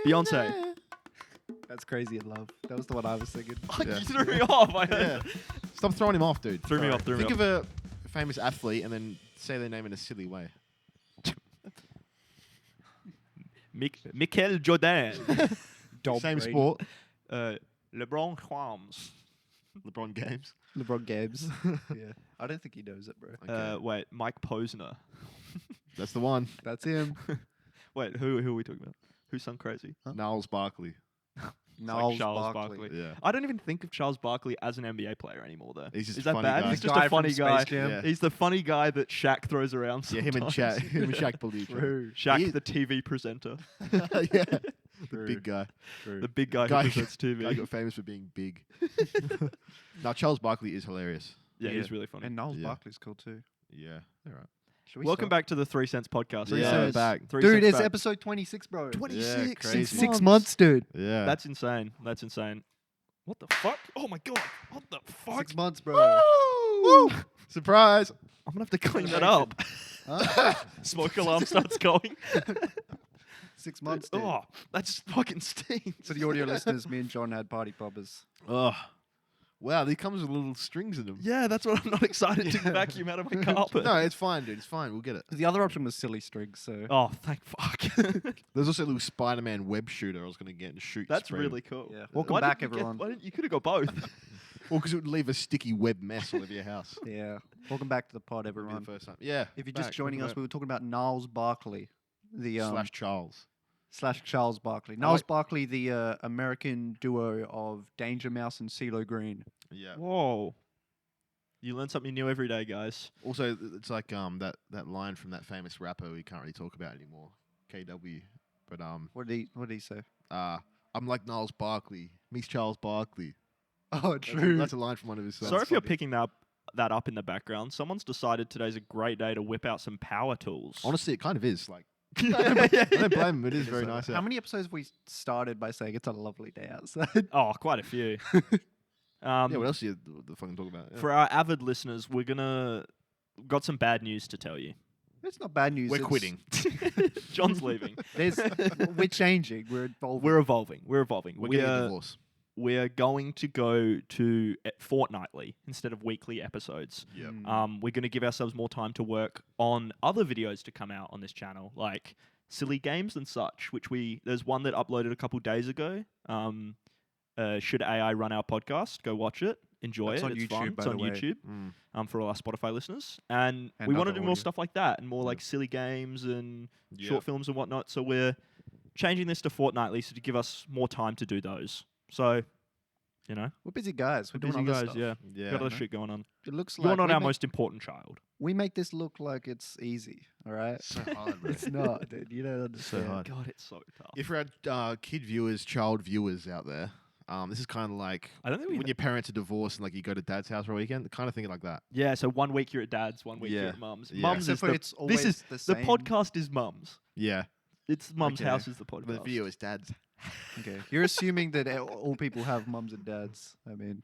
Beyonce. That's Crazy in Love. That was the one I was thinking. You threw me off. Yeah. Stop throwing him off, dude. Threw me off. Think of a famous athlete and then say their name in a silly way. Michael Jordan. Same sport. LeBron James. LeBron Games. LeBron Games. Yeah. I don't think he knows it, bro. Okay. Wait, Mike Posner. That's the one. That's him. Wait, who are we talking about? Who sung Crazy? Gnarls Barkley. Like Charles Barkley. Yeah. I don't even think of Charles Barkley as an NBA player anymore, though. He's just Is a that funny bad? guy. He's just Guy a funny from guy. Space Jam. Yeah. He's the funny guy that Shaq throws around Yeah, sometimes. him and Shaq believe each other. Shaq, the TV presenter. Yeah. The big guy. The big guy Guy- who presents TV. Guy got famous for being big. Now, Charles Barkley is hilarious. Yeah, he's really funny. And Gnarls Yeah. Barkley's cool too. Yeah. All right. Should we Welcome start? back to the 3 Cents podcast. Three Yeah, Cents. back. 3 Dude, Cents it's back. episode 26, bro. 26. crazy. 6 months, dude. Yeah. That's insane. That's insane. What the fuck? Oh my god. What the fuck? 6 months, bro. Woo! Surprise. I'm gonna have to clean that up. Huh? Smoke alarm starts going. 6 months, dude. Oh, that just fucking stinks. For the audio listeners, me and John had party poppers. Oh. Wow, they comes with little strings in them. Yeah, that's what I'm not excited to vacuum out of my carpet. No, it's fine, dude. It's fine. We'll get it. The other option was silly strings, so. Oh, thank fuck. There's also a little Spider-Man web shooter I was going to get and shoot. That's spray really cool. Yeah. Welcome Why back, didn't you everyone. why didn't you could have got both? Well, because it would leave a sticky web mess all over your house. Yeah. Welcome back to the pod, Would be everyone. the first time. Yeah. If you're just back, joining welcome us, we were talking about Gnarls Barkley, the back. / Charles. slash Charles Barkley. Gnarls Barkley, the American duo of Danger Mouse and CeeLo Green. Yeah. Whoa. You learn something new every day, guys. Also, it's like that line from that famous rapper we can't really talk about anymore, KW. But What did he say? I'm like Gnarls Barkley meets Charles Barkley. Oh, That's a line from one of his songs. Sorry if you're picking that up in the background. Someone's decided today's a great day to whip out some power tools. Honestly, it kind of is. Like, I don't blame him. It is very nice. How out. many episodes have we started by saying it's a lovely day outside? Oh, quite a few. Yeah, what else are you the fucking talk about? Yeah. For our avid listeners, got some bad news to tell you. It's not bad news. We're it's- quitting. John's leaving. We're changing. We're evolving. We're evolving. We're getting a divorce. We're going to go to fortnightly instead of weekly episodes. Yep. We're going to give ourselves more time to work on other videos to come out on this channel, like silly games and such, there's one that uploaded a couple days ago. Should AI Run Our Podcast? Go watch it. Enjoy That's it. on It's YouTube, fun. by It's the on way. YouTube for all our Spotify listeners. And And we want to other do more audio. stuff like that and more like silly games and Yeah. short films and whatnot. So we're changing this to fortnightly so to give us more time to do those. So, We're busy guys. We're busy doing other guys, stuff. yeah. Yeah. Got other shit going on. It looks You're like not we our make- most important child. We make this look like it's easy. All right. So hard, bro. It's not, dude. You don't understand. hard. God, it's so tough. If we're kid viewers, child viewers out there, this is kind of like I don't think we when your parents are divorced and like you go to dad's house for a weekend. Kind of thinking like that. Yeah, so 1 week you're at dad's, 1 week you're Yeah. at mum's. Yeah. Mum's Except is for the, it's this always is the same. podcast is mum's. Yeah. It's mum's Okay. house is the podcast. But the video is dad's. Okay. You're assuming that all people have mums and dads. I mean,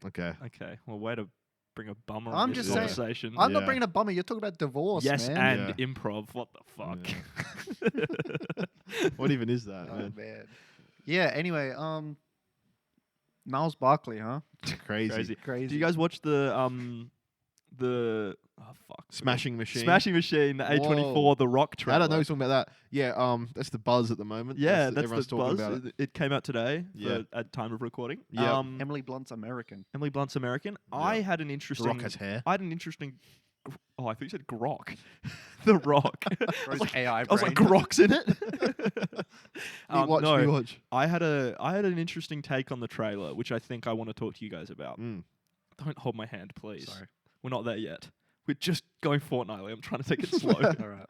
Okay. Okay, well, way to bring a bummer I'm on this just saying- conversation. I'm not Yeah. bringing a bummer. You're talking about divorce, yes, man. and improv. What the fuck? What even is that, Oh, man? man. Yeah. Anyway, Gnarls Barkley, huh? Crazy. Crazy. Do you guys watch the Smashing Machine. Smashing Machine, the A24, Whoa. The Rock trailer? I don't know who's talking about that. Yeah, that's the buzz at the moment. Yeah, that's everyone's the talking buzz. about it. It came out today Yeah. at time of recording. Yeah. Emily Blunt's American. Emily Blunt's American. Yeah. I had an The interesting. Rock has hair. I had an interesting. Oh, I thought you said Grok. The Rock. I was like, AI I was like, brain. Grok's in it. Me watch. I had an interesting take on the trailer, which I think I want to talk to you guys about. Mm. Don't hold my hand, please. Sorry. We're not there yet. We're just going fortnightly. I'm trying to take it slow. All right.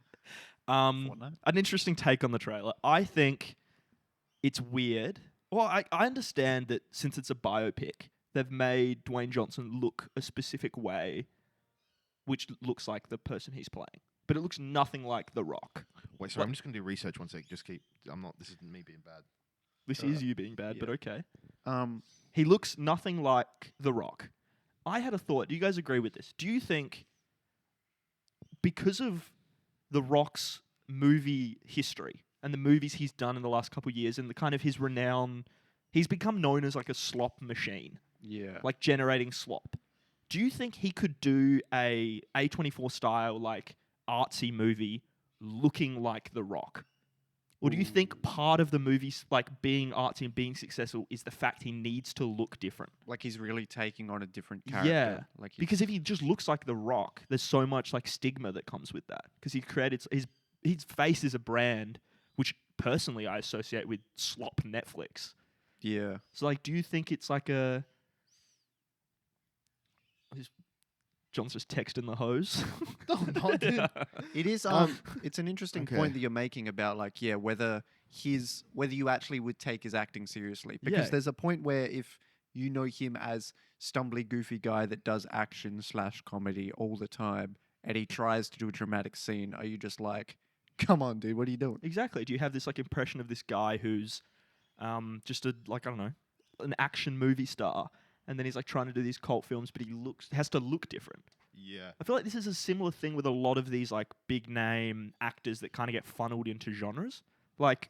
Fortnite? An interesting take on the trailer. I think it's weird. Well, I understand that since it's a biopic, they've made Dwayne Johnson look a specific way, which looks like the person he's playing. But it looks nothing like The Rock. Wait, sorry, I'm just gonna do research one sec. Just keep. I'm not. This isn't me being bad. This is you being bad, but okay. Um, He looks nothing like The Rock. I had a thought. Do you guys agree with this? Do you think because of The Rock's movie history and the movies he's done in the last couple of years and the kind of his renown, he's become known as like a slop machine, Yeah. like generating slop. Do you think he could do a A24 style like artsy movie looking like The Rock? Or do you think part of the movie's like being artsy and being successful is the fact he needs to look different? Like he's really taking on a different character. Yeah, Like because if he just looks like The Rock, there's so much like stigma that comes with that. Because he created his face is a brand, which personally I associate with slop Netflix. yeah. So like, do you think it's like a? John's just texting the hose. Oh, no, dude. It is it's an interesting Okay. point that you're making about like whether you actually would take his acting seriously, because Yeah. there's a point where if you know him as stumbly goofy guy that does action / comedy all the time and he tries to do a dramatic scene, are you just like, come on dude, what are you doing? Exactly. Do you have this like impression of this guy who's just a like, I don't know, an action movie star, and then he's like trying to do these cult films, but he has to look different. Yeah. I feel like this is a similar thing with a lot of these like big name actors that kind of get funneled into genres. Like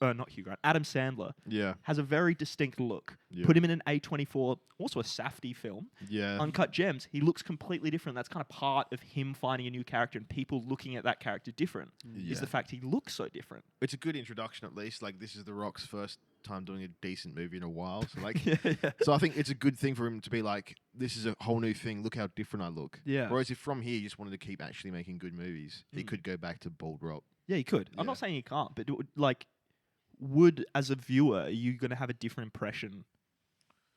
not Hugh Grant, Adam Sandler Yeah. has a very distinct look. Yeah. Put him in an A24, also a Safdie film, Yeah. Uncut Gems. He looks completely different. That's kind of part of him finding a new character and people looking at that character different. Yeah. Is the fact he looks so different. It's a good introduction, at least. Like, this is The Rock's first time doing a decent movie in a while. So, like, yeah. so I think it's a good thing for him to be like, this is a whole new thing. Look how different I look. Yeah. Whereas if from here you just wanted to keep actually making good movies, he Mm. could go back to Bald Rock. Yeah, he could. I'm Yeah. not saying he can't, but would, as a viewer, are you going to have a different impression?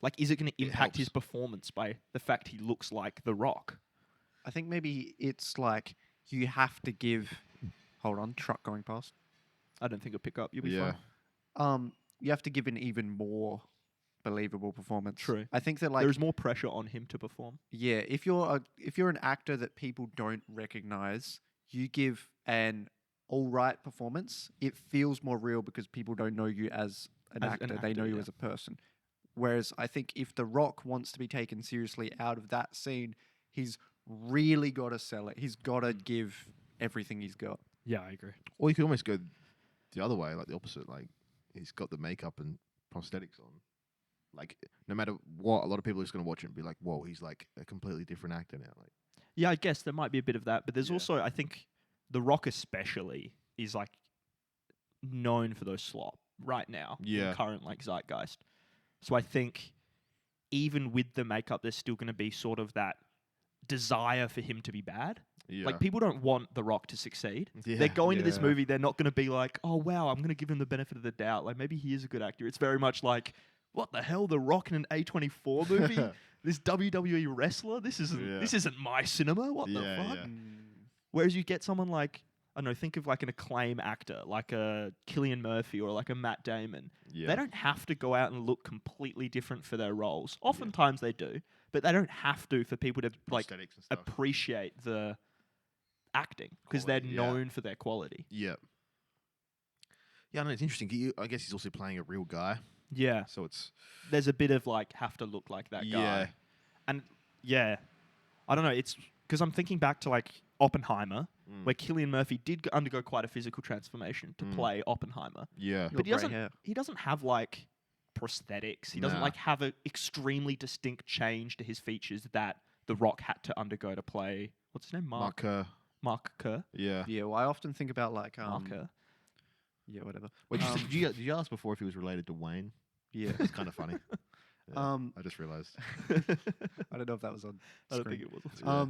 Like, is it going to It impact his helps. performance by the fact he looks like The Rock? I think maybe it's like you have to give. Hold on, truck going past. I don't think it'll pick up. You'll be Yeah. fine. You have to give an even more believable performance. True. I think that like There's more pressure on him to perform. yeah, if you're an actor that people don't recognize, you give an all right performance. It feels more real because people don't know you as an As actor. an They know actor, you yeah. as a person. Whereas I think if The Rock wants to be taken seriously out of that scene, he's really got to sell it. He's got to give everything he's got. Yeah, I agree. Or you could almost go the other way, like the opposite. Like, he's got the makeup and prosthetics on. Like, no matter what, a lot of people are just going to watch it and be like, whoa, he's like a completely different actor now. Like, Yeah, I guess there might be a bit of that, but there's Yeah. also, I think, The Rock especially is like known for those slop right now. Yeah. In current like zeitgeist. So I think even with the makeup, there's still going to be sort of that desire for him to be bad. yeah. Like people don't want The Rock to succeed. Yeah. They're going to this Yeah. movie. They're not going to be like, oh wow, I'm going to give him the benefit of the doubt. Like maybe he is a good actor. It's very much like, what the hell, The Rock in an A24 movie? This WWE wrestler? This isn't my cinema. What the Yeah, fuck? yeah. Whereas you get someone like, I don't know, think of like an acclaim actor, like a Cillian Murphy or like a Matt Damon. Yeah. They don't have to go out and look completely different for their roles. Oftentimes they do, but they don't have to for people to like Prosthetics and stuff. appreciate the acting because they're Quality, yeah. known for their quality. Yeah. Yeah, no, it's interesting. I guess he's also playing a real guy, Yeah, so it's there's a bit of like have to look like that yeah, guy. And yeah, I don't know. It's because I'm thinking back to like Oppenheimer, Mm. where Cillian Murphy did undergo quite a physical transformation to Mm. play Oppenheimer. yeah, But he Your grey doesn't. hair. He doesn't have like prosthetics. He doesn't Nah. like have an extremely distinct change to his features that The Rock had to undergo to play. What's his name? Mark Kerr. yeah. Yeah, well, I often think about like Mark Kerr. yeah, whatever. Wait, Um, did you ask before if he was related to Wayne? Yeah. It's kind of funny. Yeah, Um, I just realized. I don't know if that was on. I don't screen. think it was. Yeah.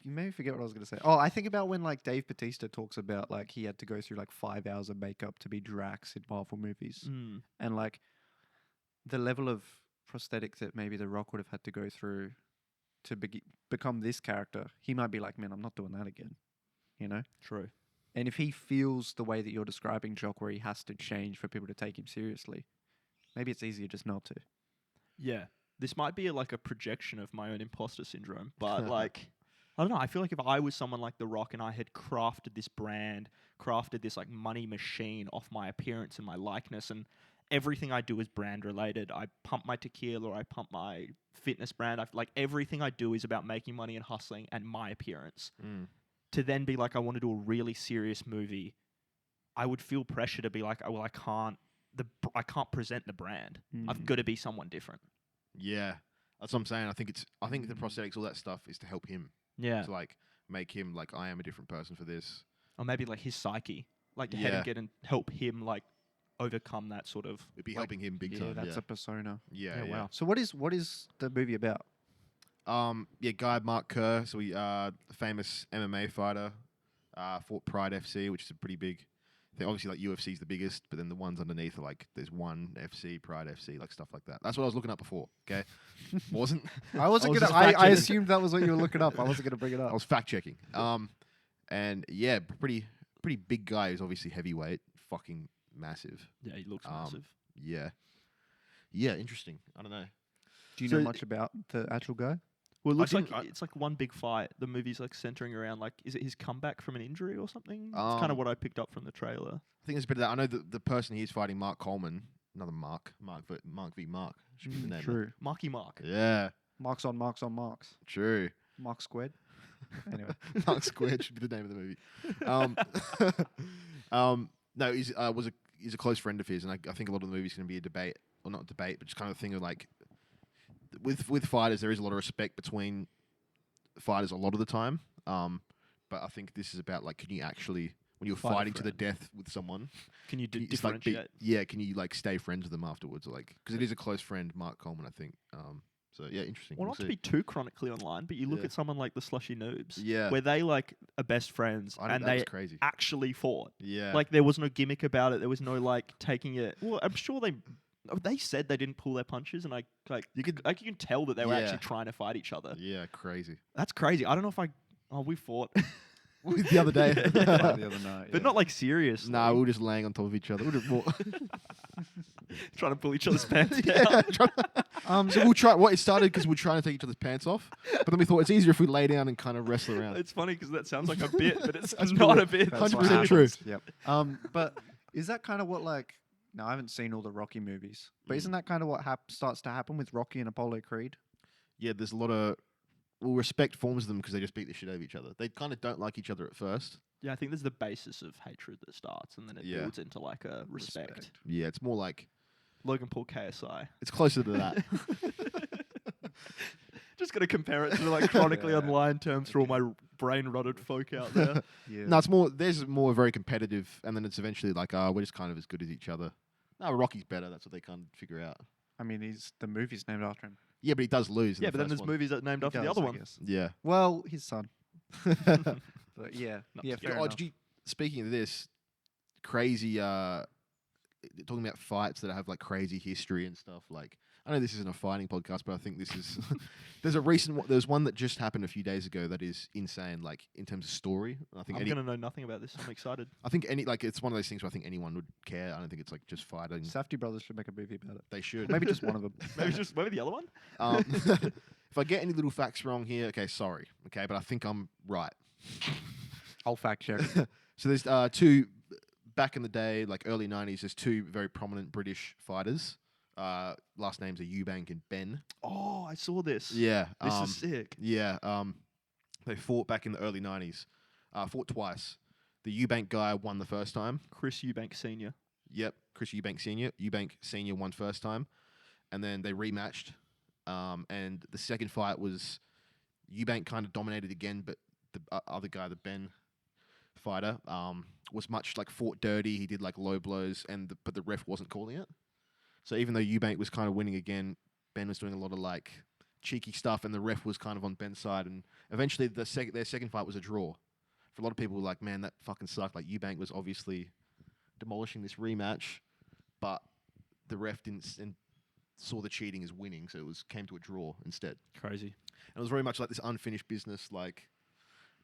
You made me forget what I was going to say. Oh, I think about when like Dave Bautista talks about like he had to go through like 5 hours of makeup to be Drax in Marvel movies, Mm. and like the level of prosthetic that maybe The Rock would have had to go through to become this character. He might be like, man, I'm not doing that again, you know. True. And if he feels the way that you're describing, Jock, where he has to change for people to take him seriously, maybe it's easier just not to. Yeah. This might be like a projection of my own imposter syndrome, but like, I don't know. I feel like if I was someone like The Rock and I had crafted this brand, crafted this like money machine off my appearance and my likeness, and everything I do is brand related. I pump my tequila, or I pump my fitness brand. Like everything I do is about making money and hustling and my appearance. Mm. To then be like, I want to do a really serious movie I would feel pressure to be like, oh, well, I can't present the brand. I've Mm. got to be someone different. Yeah, that's what I'm saying. I think the prosthetics, all that stuff, is to help him. Yeah. To like make him like, I am a different person for this. Or maybe like his psyche, like to help him like overcome that sort of. It'd be like, helping him big Yeah, time. that's a persona. Yeah. wow. So what is the movie about? Guy Mark Kerr. So he, famous MMA fighter, fought Pride FC, which is a pretty big thing. Obviously, like UFC is the biggest, but then the ones underneath are like there's One FC, Pride FC, like stuff like that. That's what I was looking up before. Okay, wasn't. I wasn't was gonna. just I fact-checking. assumed that was what you were looking up. I wasn't gonna bring it I up. was fact checking. And yeah, pretty big guy. He's obviously heavyweight, fucking massive. Yeah, he looks massive. Yeah, interesting. I don't know. Do you So know much about the actual guy? Well, it looks like didn't- it's like one big fight. The movie's like centering around like, is it his comeback from an injury or something? It's kind of what I picked up from the trailer. I think there's a bit of that. I know that the person he's fighting, Mark Coleman, another Mark v Mark. Should be the name. True. Marky Mark. Yeah, Marks on marks on marks. true. Mark squared. Anyway. Mark Squared should be the name of the movie. No, he's a close friend of his, and I think a lot of the movie's going to be a debate, or not a debate, but just kind of a thing of like, with fighters, there is a lot of respect between fighters a lot of the time. But I think this is about like, can you actually, when you're Fight a fighting to the friend. death with someone, Can you can you just, like, differentiate? can you like stay friends with them afterwards, or like, because it is a close friend, Mark Coleman, I think. So yeah, interesting. Well, We'll not to see. be too chronically online, but you look Yeah. at someone like the Slushy Noobz, Yeah. where they like are best friends I know, and that was they crazy. actually fought. Yeah, Like there was no gimmick about it. There was no like taking it. Well, I'm sure they said they didn't pull their punches, and you can tell that they were Yeah. actually trying to fight each other. yeah, crazy. That's crazy. I don't know if we fought, The other day. Like the other night. but not like serious. Nah, we were just laying on top of each other. trying to pull each other's pants Yeah, down. so we'll try. It started because we're trying to take each other's pants off, but then we thought it's easier if we lay down and kind of wrestle around. It's funny because that sounds like a bit, but it's That's not true. a bit. That's 100% what true. happens. Yep. But is that kind of what like? No, I haven't seen all the Rocky movies, but isn't that kind of what starts to happen with Rocky and Apollo Creed? Yeah, there's a lot of respect forms them because they just beat the shit out of each other. They kind of don't like each other at first. Yeah, I think there's the basis of hatred that starts, and then it Yeah. builds into like a respect. Yeah, it's more like Logan Paul KSI. it's closer to that. Just gonna compare it to like chronically Yeah. online terms for all my brain rotted folk out there. Yeah. No, it's more. There's more very competitive, and then it's eventually like, we're just kind of as good as each other. No, Rocky's better. That's what they kind of figure out. I mean, the movie's named after him. Yeah, but he does lose. in Yeah, the but then first there's one. movies that are named He after the does, other I one. guess. Yeah. Well, his son. But yeah, Not yeah, to fair Oh, enough. did you, speaking of this, crazy, talking about fights that have like crazy history and stuff. Like, I know this isn't a fighting podcast, but I think this is. There's one that just happened a few days ago that is insane. Like in terms of story, I think I'm gonna know nothing about this. I'm excited. it's one of those things where I think anyone would care. I don't think it's like just fighting. Safdie Brothers should make a movie about it. They should. Maybe just one of them. Maybe the other one. If I get any little facts wrong here, okay, sorry. Okay, but I think I'm right. I'll fact check. So there's two back in the day, like early 90s. There's two very prominent British fighters. Last names are Eubank and Benn. Oh, I saw this. Yeah, This is sick. yeah. They fought back in the early 90s. Fought twice. The Eubank guy won the first time. Chris Eubank Sr. Yep, Chris Eubank Sr. Eubank Sr. won first time, and then they rematched. And the second fight was Eubank kind of dominated again, but the other guy, the Benn fighter, was much like fought dirty. He did like low blows, but the ref wasn't calling it. So even though Eubank was kind of winning again, Benn was doing a lot of like cheeky stuff, and the ref was kind of on Benn's side. And eventually, their second fight was a draw. For a lot of people, like, man, that fucking sucked. Like Eubank was obviously demolishing this rematch, but the ref didn't and saw the cheating as winning, so it came to a draw instead. Crazy. And it was very much like this unfinished business. Like,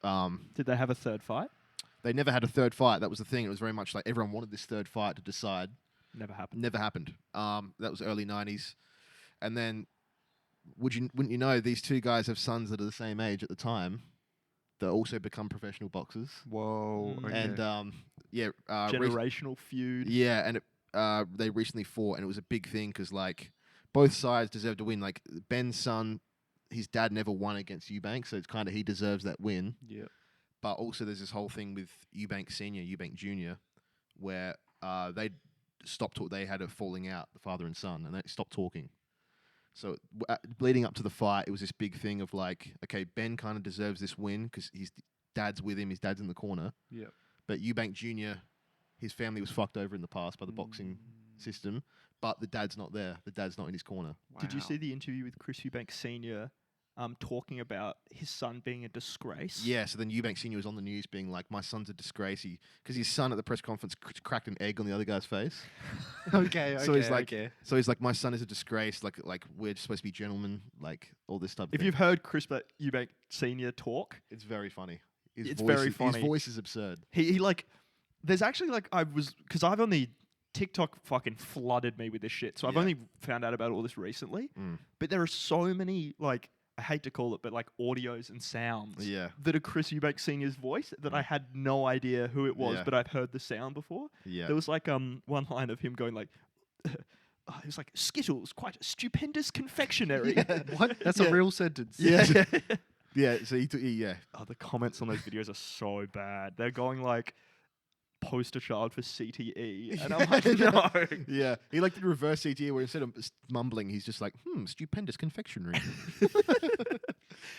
Did they have a third fight? they never had a third fight. That was the thing. It was very much like everyone wanted this third fight to decide. Never happened. Never happened. That was early 90s. And then, wouldn't you know, these two guys have sons that are the same age at the time that also become professional boxers. Whoa. Mm. Okay. And, Generational feud. yeah, and they recently fought, and it was a big thing because, like, both sides deserve to win. Like, Ben's son, his dad never won against Eubank, so it's kind of he deserves that win. yeah. But also there's this whole thing with Eubank Sr., Eubank Jr., where they stopped. They had a falling out, the father and son, and they stopped talking. So leading up to the fight, it was this big thing of like, okay, Ben kind of deserves this win because his dad's with him, his dad's in the corner. Yeah. But Eubank Jr., his family was fucked over in the past by the boxing system, but the dad's not there. The dad's not in his corner. Wow. Did you see the interview with Chris Eubank Sr. Talking about his son being a disgrace? Yeah, so then Eubank Sr. was on the news being like, my son's a disgrace. Because his son at the press conference cracked an egg on the other guy's face. Okay. So he's like, my son is a disgrace. Like we're just supposed to be gentlemen. Like all this stuff. If you've heard Chris Eubank Sr. talk, it's very funny. It's very funny. His voice is absurd. He like, there's actually like, because I've only, TikTok fucking flooded me with this shit. So I've only found out about all this recently. But there are so many, like, I hate to call it, but like audios and sounds that are Chris Eubank Sr.'s voice that I had no idea who it was, but I've heard the sound before. Yeah. There was like one line of him going like, it was like, Skittles, quite a stupendous confectionery. What? That's a real sentence. Yeah. Yeah, so Oh, the comments on those videos are so bad. They're going like, poster child for CTE. And I'm like, no. Yeah. He like the reverse CTE where instead of mumbling, he's just like, stupendous confectionery.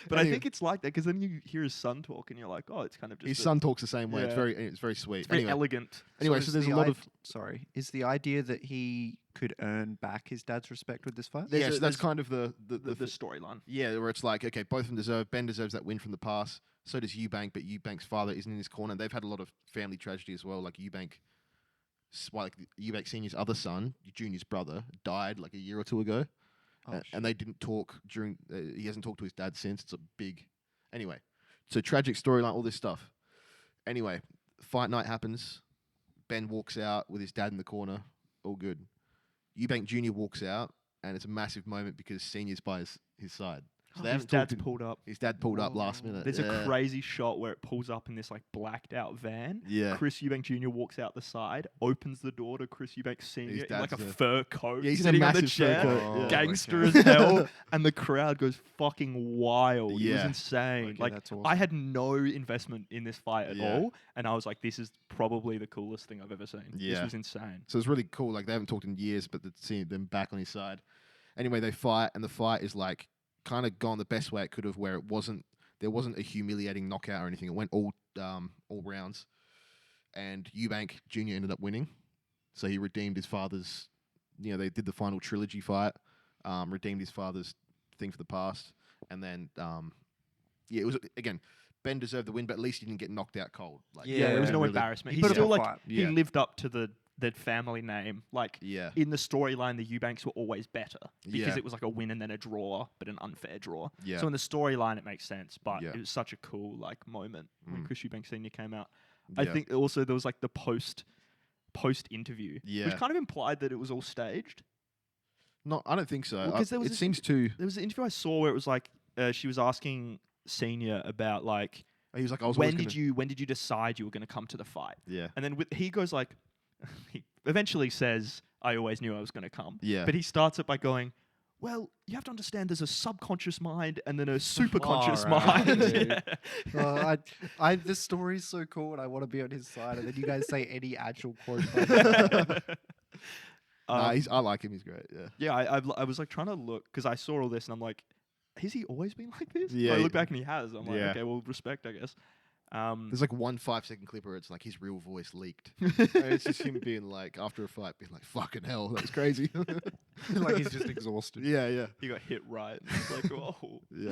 But I think it's like that because then you hear his son talk and you're like, oh, it's kind of just his son talks the same way. Yeah. It's very sweet. It's very elegant. Anyway, so there's a lot of Sorry, is the idea that he could earn back his dad's respect with this fight? so that's kind of the storyline. Yeah, where it's like, okay, both of them Ben deserves that win from the past. So does Eubank, but Eubank's father isn't in his corner. They've had a lot of family tragedy as well. Like Eubank Senior's other son, Junior's brother, died like a year or two ago. And they didn't talk during... he hasn't talked to his dad since. It's a big... Anyway, so tragic storyline, all this stuff. Anyway, fight night happens. Ben walks out with his dad in the corner. All good. Eubank Jr. walks out, and it's a massive moment because Senior's by his side. So His dad's pulled up. His dad pulled up last minute. There's a crazy shot where it pulls up in this like blacked out van. Yeah. Chris Eubank Jr. walks out the side, opens the door to Chris Eubank Sr. in like a dad's fur coat, Yeah, he's in a sitting on the massive fur chair, coat. Yeah. gangster as hell, and the crowd goes fucking wild. It was Yeah. insane. Okay, like that's awesome. I had no investment in this fight at Yeah. all, and I was like, this is probably the coolest thing I've ever seen. This Yeah. was insane. So it's really cool. Like they haven't talked in years, but seeing them back on his side. Anyway, they fight, and the fight is like kind of gone the best way it could have, where there wasn't a humiliating knockout or anything. It went all rounds, and Eubank Jr. ended up winning. So he redeemed his father's. They did the final trilogy fight, redeemed his father's thing for the past, and then it was again. Ben deserved the win, but at least he didn't get knocked out cold. Like, Yeah, there was no really- embarrassment. He put up still a like fight. he Yeah. lived up to the family name. Like Yeah. in the storyline, the Eubanks were always better because Yeah. it was like a win and then a draw, but an unfair draw. Yeah. So in the storyline, it makes sense. But Yeah. it was such a cool like moment when Mm. Chris Eubank Sr. came out. I Yeah. think also there was like the post interview, Yeah. which kind of implied that it was all staged. No, I don't think so. Well, 'cause there was it this seems too. There was an interview I saw where it was like she was asking Senior about like He was like, I was when always did you decide you were going to come to the fight? Yeah. And then he goes like, he eventually says, I always knew I was going to come. Yeah. But he starts it by going, well, you have to understand there's a subconscious mind and then a superconscious Alright, mind. dude. Yeah. This story's so cool, and I want to be on his side. And then you guys say any actual quote. About I like him. He's great. Yeah. Yeah, I was like trying to look because I saw all this and I'm like, has he always been like this? Yeah, I look back and he has. I'm like, yeah. okay, well, respect, I guess. There's like 1 5-second clip where it's like his real voice leaked. And it's just him being like, after a fight, being like, fucking hell, that was crazy. like he's just exhausted. yeah. He got hit right. And it's like, whoa. Yeah.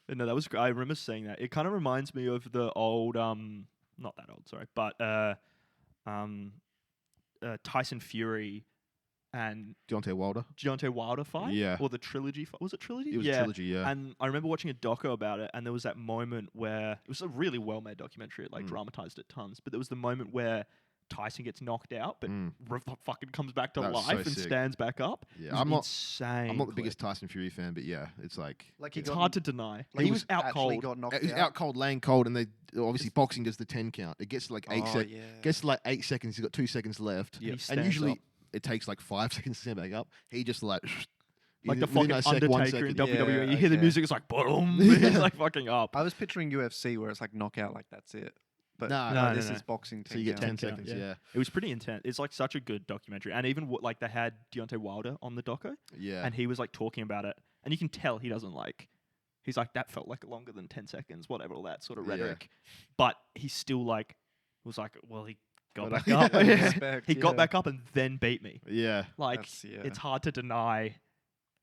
But no, that was great. I remember seeing that. It kind of reminds me of the old, not that old, sorry, but Tyson Fury and Deontay Wilder fight. Yeah. Or the trilogy fight. Was it trilogy? It was a trilogy, yeah. And I remember watching a doco about it, and there was that moment where it was a really well-made documentary. It like dramatized it tons, but there was the moment where Tyson gets knocked out, but fucking comes back to That was life so and sick. stands back up. Yeah, It was I'm not- insane. I'm not the clip. biggest Tyson Fury fan, but yeah, it's like Like It's hard to deny. Like He was out actually cold. got knocked it's out. out cold, laying cold, and they obviously boxing does the 10 count. It gets to like 8 Oh, seconds. yeah. Gets to like 8 seconds. He's got 2 seconds left, He and stands usually up. it takes like 5 seconds to stand back up. He just like Like the within fucking a sec, 1 Undertaker in second. WWE. Yeah, You hear the okay. music, it's like boom. Yeah. It's like fucking up. I was picturing UFC where it's like knockout, like that's it. But No, this no. is boxing. So you get 10 10 count, seconds. yeah. Yeah. It was pretty intense. It's like such a good documentary, and even like they had Deontay Wilder on the doco, Yeah. and he was like talking about it, and you can tell he doesn't like. He's like, that felt like longer than 10 seconds, whatever, all that sort of Yeah. rhetoric. But he still like was like, well, he got But, back up. yeah, respect, He got yeah. back up and then beat me. yeah. Like That's- yeah. it's hard to deny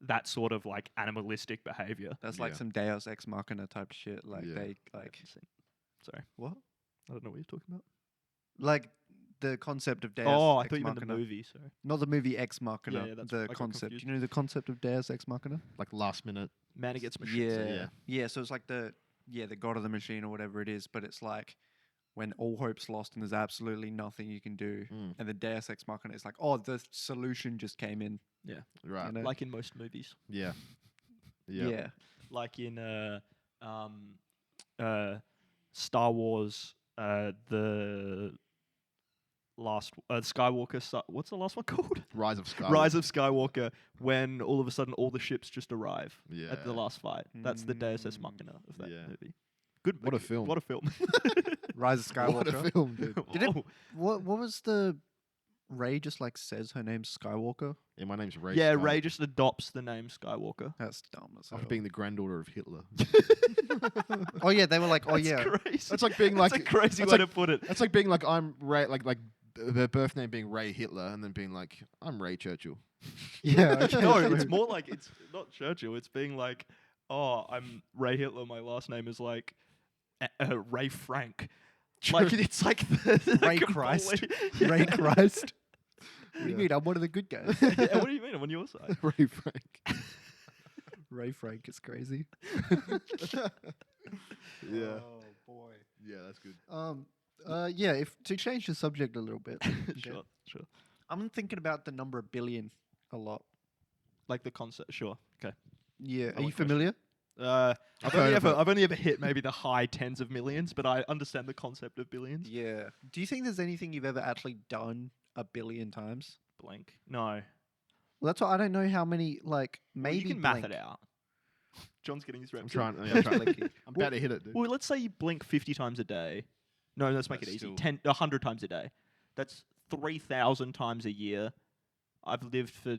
that sort of like animalistic behavior. That's like Yeah. some Deus Ex Machina type shit. Like Yeah. they like Sorry, what? I don't know what you're talking about. Like the concept of Deus Oh, I Ex thought you meant Machina. the movie. Sorry. Not the movie Ex Machina. Yeah, that's- I the got concept. confused. You know the concept of Deus Ex Machina? Like last minute. Man against machine. Yeah. yeah. So it's like the god of the machine or whatever it is, but it's like when all hope's lost and there's absolutely nothing you can do. Mm. And the Deus Ex Machina is like, oh, the solution just came in. Right. You know? Like in most movies. Yeah. Yeah. Yeah. Like in Star Wars, the last Skywalker. What's the last one called? Rise of Skywalker. Rise of Skywalker. When all of a sudden all the ships just arrive Yeah. at the last fight. That's the Deus Ex Machina of that Yeah. movie. Good. What a film. What a film. Rise of Skywalker. What a film, dude. Did it- Oh. What was the Rey just like says her name's Skywalker? Yeah, my name's Rey. Yeah, Skywalker. Rey just adopts the name Skywalker. That's dumb as hell. After being the granddaughter of Hitler. Oh yeah, they were like, oh That's yeah. crazy. That's like being That's like a crazy that's way like- to put it. That's like being like I'm Ray, like her birth name being Ray Hitler, and then being like I'm Ray Churchill. Yeah. okay, No, true. it's more like it's not Churchill. It's being like, oh, I'm Ray Hitler. My last name is like Rey Frank. Like it's like the Ray Christ. complete- Ray Christ. What do you Yeah. mean? I'm one of the good guys. Yeah, what do you mean? I'm on your side. Ray Frank. Rey Frank is crazy. Yeah. Oh boy. Yeah, that's good. Yeah. If to change the subject a little bit, Sure, sure. I'm thinking about the number of billion a lot. Like the concept. Sure. Okay. Yeah. Are Valid you question. familiar? I've only ever hit maybe the high tens of millions, but I understand the concept of billions. Yeah. Do you think there's anything you've ever actually done 1 billion times? Blank. No. Well, that's why I don't know how many. Like Well, maybe you can math blink. it out. John's getting his I'm reps. trying. I'm trying. Blinking. I'm about to hit it, dude. Well, let's say you blink 50 times a day. No, let's make That's it easy. still- 100 times a day. That's 3,000 times a year. I've lived for...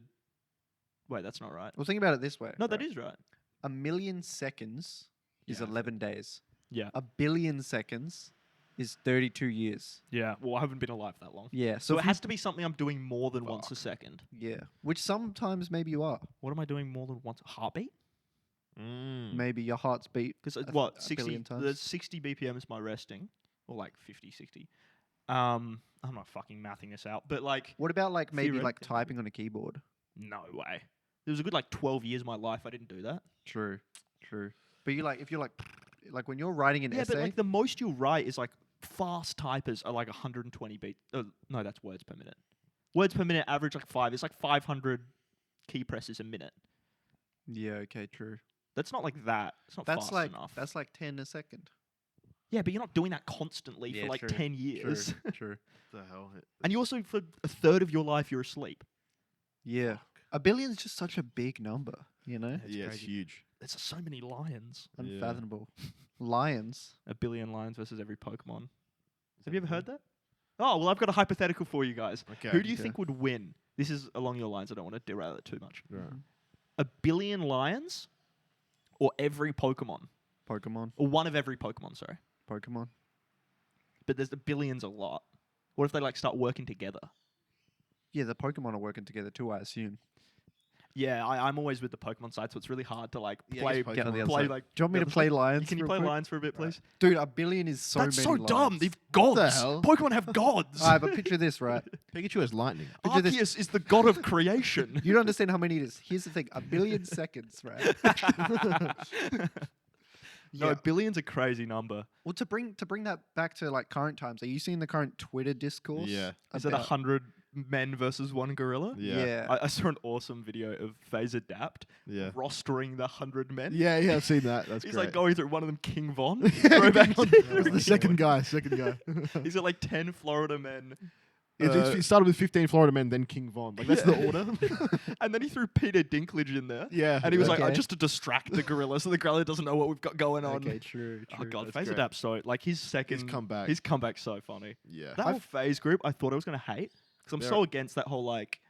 Wait, that's not right. Well, think about it this way. No, that right? is right. 1 million seconds is Yeah. 11 days. Yeah. 1 billion seconds is 32 years. Yeah. Well, I haven't been alive that long. Yeah. So So it if you- has to be something I'm doing more than once a second. yeah, which sometimes maybe you are. What am I doing more than once? Heartbeat? Mm. Maybe your heart's beat. Because a what? 1 60. billion times. The 60 BPM is my resting. Or like 50, 60. I'm not fucking mathing this out. But like, What about like maybe like Theoretically. typing on a keyboard? no way. There was a good like 12 years of my life I didn't do that. True. But you like if you're like when you're writing an Yeah, essay. but like the most you'll write is like fast typers are like 120 beats. No, that's words per minute. Words per minute average like 5. It's like 500 key presses a minute. yeah. Okay. True. That's not like that. It's not That's fast like enough. that's like 10 a second. Yeah, but you're not doing that constantly Yeah, for like true, 10 years. True. The hell? And you also, for a third of your life, you're asleep. Yeah. 1 billion's just such a big number. You know, It's Yeah, it's crazy. huge. There's so many lions. Yeah. unfathomable. Lions. 1 billion lions versus every Pokemon. Have you ever heard that? Oh, well, I've got a hypothetical for you guys. Okay. Who do you Okay. think would win? This is along your lines. I don't want to derail it too much. Right. 1 billion lions or every Pokemon? Pokemon. Or one of every Pokemon, sorry. Pokemon. But there's the billions a lot. What if they like start working together? Yeah, the Pokemon are working together too, I assume. Yeah, I'm always with the Pokemon side, so it's really hard to like Yeah, I play, guess Get on the other play side. like. Do you want me the to other play side. lions? Can you real play quick? lions for a bit, please? Dude, 1 billion is so That's many so dumb. lions. They've gods. the hell? Pokemon have gods. Alright, but picture this, right? Pikachu has lightning. Picture this. Arceus is the god of creation. You don't understand how many it is. Here's the thing: 1 billion seconds, right? No, Yeah. billion's a crazy number. Well, to bring that back to like current times, are you seeing the current Twitter discourse? Yeah. Is it about- 100 men versus one gorilla? Yeah. I saw an awesome video of FaZe Adapt Yeah. rostering the 100 men. Yeah, I've seen that. That's He's great. like going through one of them, King Von. Yeah, Throwback King to- Von. The second guy. He's got like 10 Florida men It started with 15 Florida men, then King Von. Like that's the order. And then he threw Peter Dinklage in there. Yeah. And he was like, Okay. just to distract the gorilla, so the gorilla doesn't know what we've got going on. Okay, true. Oh god, That's FaZe great. Adapt so like his comeback. His comeback's so funny. Yeah. That whole FaZe group, I thought I was gonna hate because I'm so against that whole like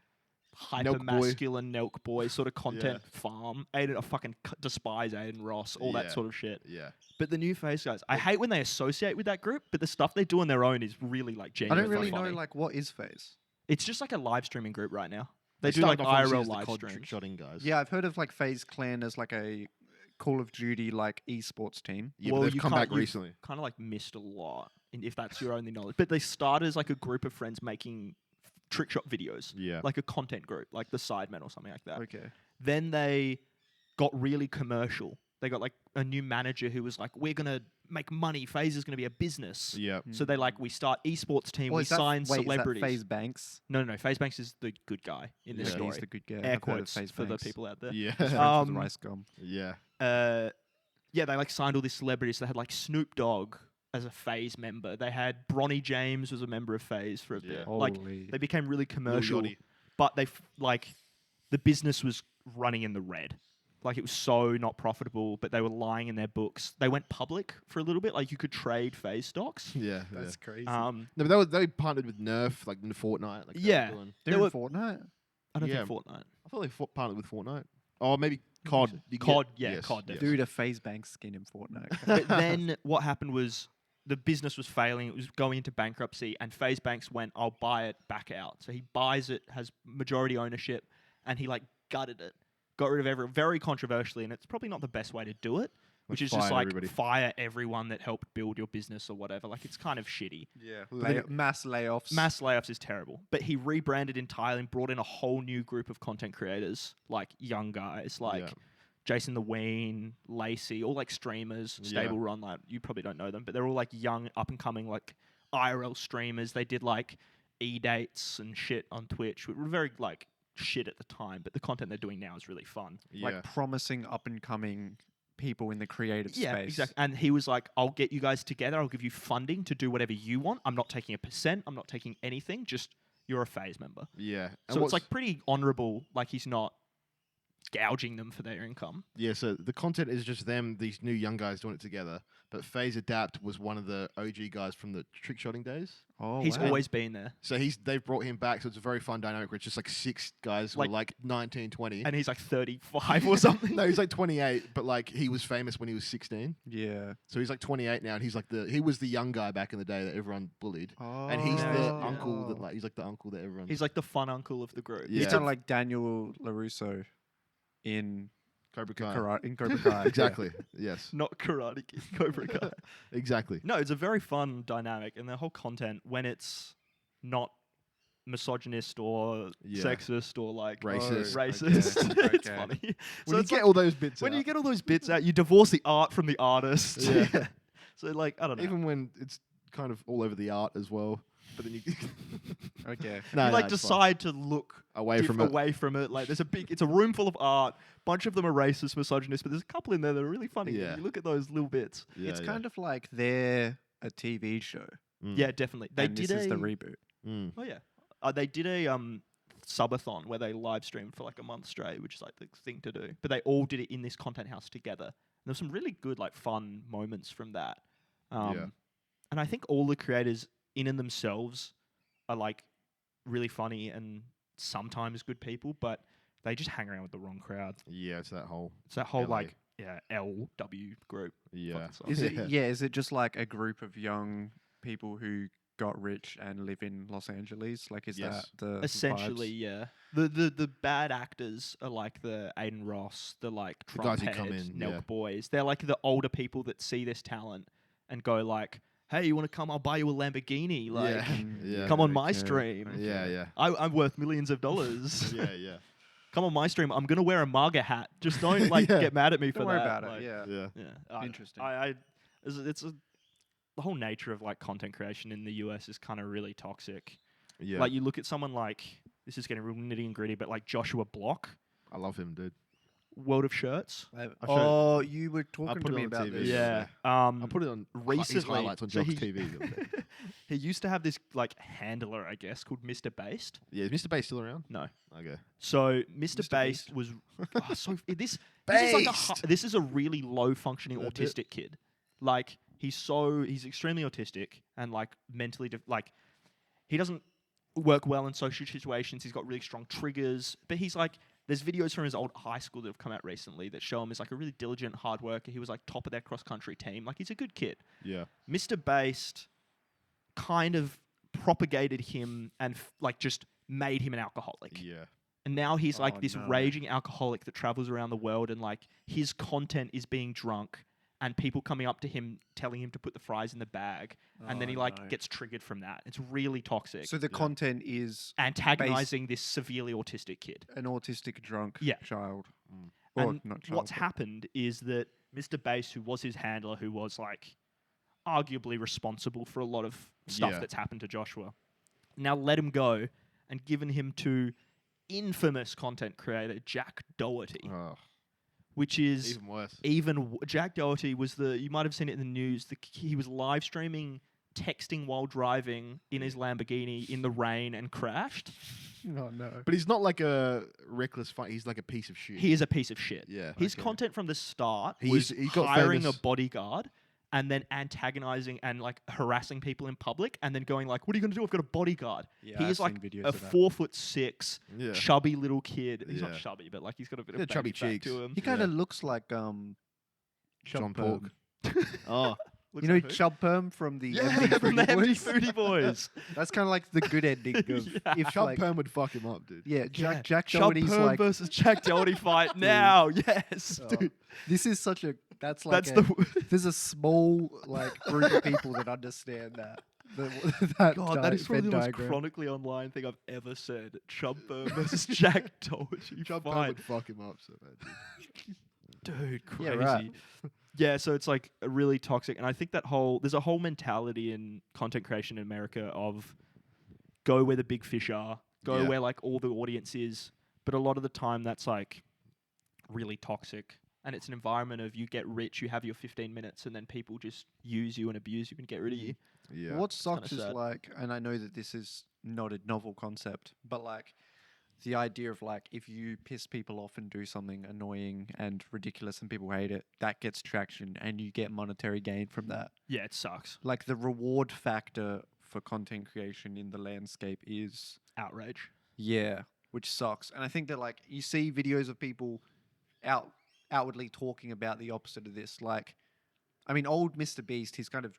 hyper masculine Nelk boy sort of content farm. I fucking despise Aiden Ross, all that sort of shit. Yeah. But the new FaZe guys, I hate when they associate with that group, but the stuff they do on their own is really like I genuine. don't really know funny. like what is FaZe. It's just like a live streaming group right now. They do started like off obviously IRL as the live COD streams. trick-shotting guys. Yeah, I've heard of like FaZe Clan as like a Call of Duty like esports team. Yeah, Well, but they've you come can't- back you've recently. Kind of like missed a lot, if that's your only knowledge. But they started as like a group of friends making trick shot videos, Yeah. like a content group, like the Sidemen or something like that. Okay. Then they got really commercial. They got like a new manager who was like, "We're gonna make money. FaZe is gonna be a business." Yeah. So they like, we start esports team. We sign celebrities. Is that FaZe Banks? No, FaZe Banks is the good guy in this Yeah. story. He's the good guy. Air I've heard of quotes FaZe for the Banks. people out there. Yeah. Friends with Um, Rice Gum. Yeah. Yeah, they like signed all these celebrities. They had like Snoop Dogg as a FaZe member. They had Bronny James was a member of FaZe for a bit. Yeah. Like Holy. they became really commercial, Yachty. but like the business was running in the red. Like it was so not profitable, but they were lying in their books. They went public for a little bit. Like you could trade FaZe stocks. Yeah. That's crazy. No, but they partnered with Nerf, like in Fortnite. Like Yeah. they were doing- They're they in were- Fortnite? I don't Yeah. think Fortnite. I thought they partnered with Fortnite. Oh, maybe COD. You COD, get- yeah, yes, COD, yes. definitely. Dude, a FaZe Banks skin in Fortnite. But then what happened was the business was failing. It was going into bankruptcy, and FaZe Banks went, "I'll buy it back out." So he buys it, has majority ownership, and he like gutted it, got rid of everyone, very controversially, and it's probably not the best way to do it. Which is just fire like everybody. fire everyone that helped build your business or whatever. Like it's kind of shitty. Yeah. then- Mass layoffs. Mass layoffs is terrible. But he rebranded entirely and brought in a whole new group of content creators, like young guys, like Yeah. Jason the Ween, Lacey, all like streamers, Yeah. Stable Run. Like you probably don't know them, but they're all like young, up and coming, like IRL streamers. They did like e-dates and shit on Twitch. We were very like shit at the time, but the content they're doing now is really fun. Yeah. Like promising up and coming people in the creative Yeah, space. exactly. And he was like, "I'll get you guys together. I'll give you funding to do whatever you want. I'm not taking a percent. I'm not taking anything. Just you're a FaZe member." Yeah. And So it's what's- like pretty honourable. Like he's not gouging them for their income. Yeah, so the content is just them, these new young guys doing it together. But FaZe Adapt was one of the OG guys from the trick-shotting days. Oh, He's wow. always been there, So they've brought him back, so it's a very fun dynamic where it's just like six guys who are like 19, 20. and he's like 35 or something. No, he's like 28, but like he was famous when he was 16. Yeah. So he's like 28 now, and he's like he was the young guy back in the day that everyone bullied. Oh, And he's Yeah, the yeah. uncle that he's like the uncle that everyone. He's like the fun uncle of the group. Yeah. He's kind of like Daniel LaRusso in Cobra Kai. Cobra Kai. Exactly. Yes. Not Karate Kid, Cobra Kai. Exactly. No, it's a very fun dynamic, and the whole content when it's not misogynist or Yeah. sexist or like Racist. racist. Okay. It's Okay. funny. When So you it's get like, all those bits when out, you get all those bits out, you divorce the art from the artist. Yeah. So like I don't know. even when it's kind of all over the art as well, but then you Okay. no, you like it's fine. decide to look away from it. away from it. Like there's it's a room full of art. Bunch of them are racist, misogynist, but there's a couple in there that are really funny. Yeah. You look at those little bits. Yeah, It's yeah. kind of like they're a TV show. Mm. Yeah, definitely. They and did this is a the reboot. Mm. oh yeah, they did a subathon where they live streamed for like a month straight, which is like the thing to do. But they all did it in this content house together. And there's some really good like fun moments from that. Yeah. And I think all the creators in and themselves are like really funny and sometimes good people, but they just hang around with the wrong crowd. Yeah, it's that whole. It's that whole LA. like LW group. Yeah. Fucking sucks. Is it? Yeah. Is it just like a group of young people who got rich and live in Los Angeles? Like, is Yes. that the Essentially, vibes? yeah. The bad actors are like the Aiden Ross, the like The guys Trump who come head, in, Nelk yeah. boys. They're like the older people that see this talent and go like, "Hey, you want to come? I'll buy you a Lamborghini. Like, yeah. Yeah. come on my Okay, stream. okay. Yeah, yeah. I'm worth millions of dollars. Yeah, yeah. Come on my stream. I'm gonna wear a MAGA hat. Just don't like Yeah. get mad at me for Don't worry that. about Like, it. Yeah. Yeah. Yeah. I don't know. Interesting. It's the whole nature of like content creation in the US is kind of really toxic. Yeah. Like you look at someone like this is getting real nitty and gritty, but like Joshua Block. I love him, dude. World of Shirts? Oh, you were I talking put to it me on about TV. this. Yeah. I put it on his recently. highlights on so Jock's he- TV. the other day. He used to have this like handler, I guess, called Mr. Based. Yeah, is Mr. Bay still around? No. Okay. So Mr. Mr. Based Beast. was this is like Based. this is a really low functioning That's it. autistic kid. Like he's extremely autistic and like mentally like he doesn't work well in social situations. He's got really strong triggers, but he's like there's videos from his old high school that have come out recently that show him as like a really diligent hard worker. He was like top of their cross country team. Like he's a good kid. Yeah. Mr. Based kind of propagated him and like just made him an alcoholic. Yeah. And now he's like Oh, this no. raging alcoholic that travels around the world and like his content is being drunk and people coming up to him telling him to put the fries in the bag and then Oh, he like no. gets triggered from that. It's really toxic. So the content is Antagonizing this severely autistic kid. an autistic drunk Yeah. child. Or And not child. what's but- happened is that Mr. Bass, who was his handler, who was like arguably responsible for a lot of stuff Yeah. that's happened to Joshua, now let him go and given him to infamous content creator Jack Doherty, Oh, which is even worse. Jack Doherty was you might have seen it in the news. He was live streaming texting while driving in his Lamborghini in the rain and crashed. Oh no. But he's not like a reckless fight. He's like a piece of shit. He is a piece of shit. Yeah. His okay. content from the start He was got hiring famous- a bodyguard and then antagonizing and like harassing people in public and then going like, "What are you going to do? I've got a bodyguard." Yeah, he I've is like seen videos a of that. 4'6", Yeah. chubby little kid. He's Yeah. not chubby, but like he's got a bit Yeah, of chubby baby fat cheeks. to him. He kind of looks like John Chub Pork. Perm. Oh. Looks You know like who? Chub Perm from the Yeah, MD from the Foodie MD Boys? Foodie Boys. That's kind of like the good ending of Yeah. if Chub like Perm would fuck him up, dude. yeah, Yeah. Jack Chub Doherty's Perm like versus Jack Doherty fight now. Yes, Oh, dude. this is such a that's like That's a, the there's a small like group of people that understand that. That God, that is probably Venn the most diagram. chronically online thing I've ever said. Chub Perm versus Jack Doherty Chub Perm fight. would fuck him up so bad, dude. Dude, Yeah, crazy. right. Yeah, so it's like a really toxic, and I think there's a whole mentality in content creation in America of go where the big fish are, go Yeah. where like all the audience is, but a lot of the time that's like really toxic, and it's an environment of you get rich, you have your 15 minutes, and then people just use you and abuse you and get rid of you. Yeah. What kinda sucks is sad. like, and I know that this is not a novel concept, but like the idea of like if you piss people off and do something annoying and ridiculous and people hate it, that gets traction and you get monetary gain from that. Yeah, it sucks. Like the reward factor for content creation in the landscape is Outrage. yeah, which sucks. And I think that like you see videos of people outwardly talking about the opposite of this. Like, I mean, old Mr. Beast, he's kind of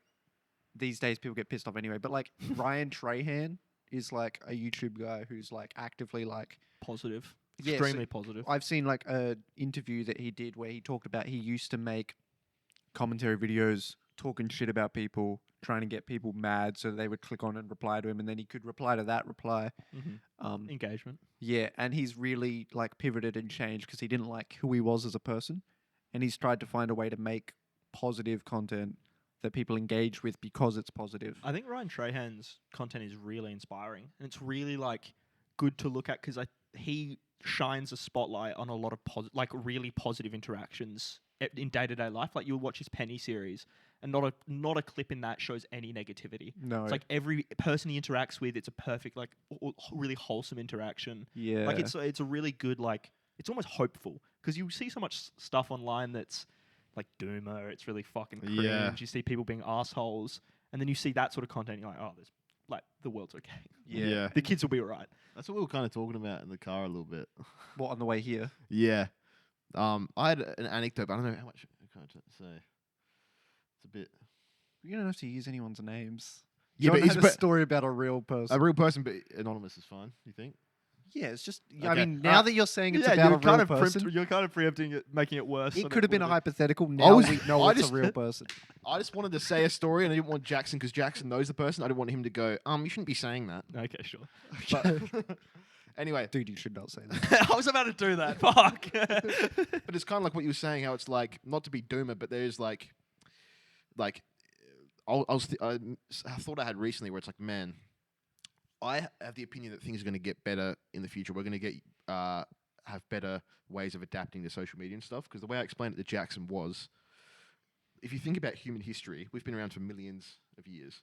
these days people get pissed off anyway. But like Ryan Trahan is like a YouTube guy who's like actively like Positive. Yeah, so Extremely positive. I've seen like a interview that he did where he talked about he used to make commentary videos talking shit about people, trying to get people mad so they would click on and reply to him, and then he could reply to that reply. Engagement. Yeah, and he's really like pivoted and changed because he didn't like who he was as a person, and he's tried to find a way to make positive content that people engage with because it's positive. I think Ryan Trahan's content is really inspiring, and it's really like good to look at because he shines a spotlight on a lot of really positive interactions in day-to-day life. Like you'll watch his Penny series, and not a clip in that shows any negativity. No, It's like every person he interacts with, it's a perfect like really wholesome interaction. yeah, Like it's a really good like it's almost hopeful because you see so much stuff online that's like doomer. It's really fucking cringe. Yeah. You see people being assholes, and then you see that sort of content. You're like, oh, there's like the world's okay. yeah. The kids will be alright. That's what we were kind of talking about in the car a little bit. What on the way here? Yeah. I had an anecdote, but I don't know how much I can't say. It's a bit. You don't have to use anyone's names. Yeah, John but it's had a but story about a real person. a real person, but anonymous is fine. You think? Yeah, it's just. I Okay. mean, now that you're saying it's yeah, about a you're real kind of person, you're kind of preempting it, making it worse. it than could have been a would've hypothetical. Now was- we know I it's just- a real person. I just wanted to say a story, and I didn't want Jackson because Jackson knows the person. I didn't want him to go. You shouldn't be saying that. Okay, sure. But anyway, Dude, you should not say that. I was about to do that. Fuck. but it's kind of like what you were saying. How it's like not to be doomer, but there's like I thought I had recently where it's like, man, I have the opinion that things are going to get better in the future. We're going to get have better ways of adapting to social media and stuff. Because the way I explained it to Jackson was, if you think about human history, we've been around for millions of years.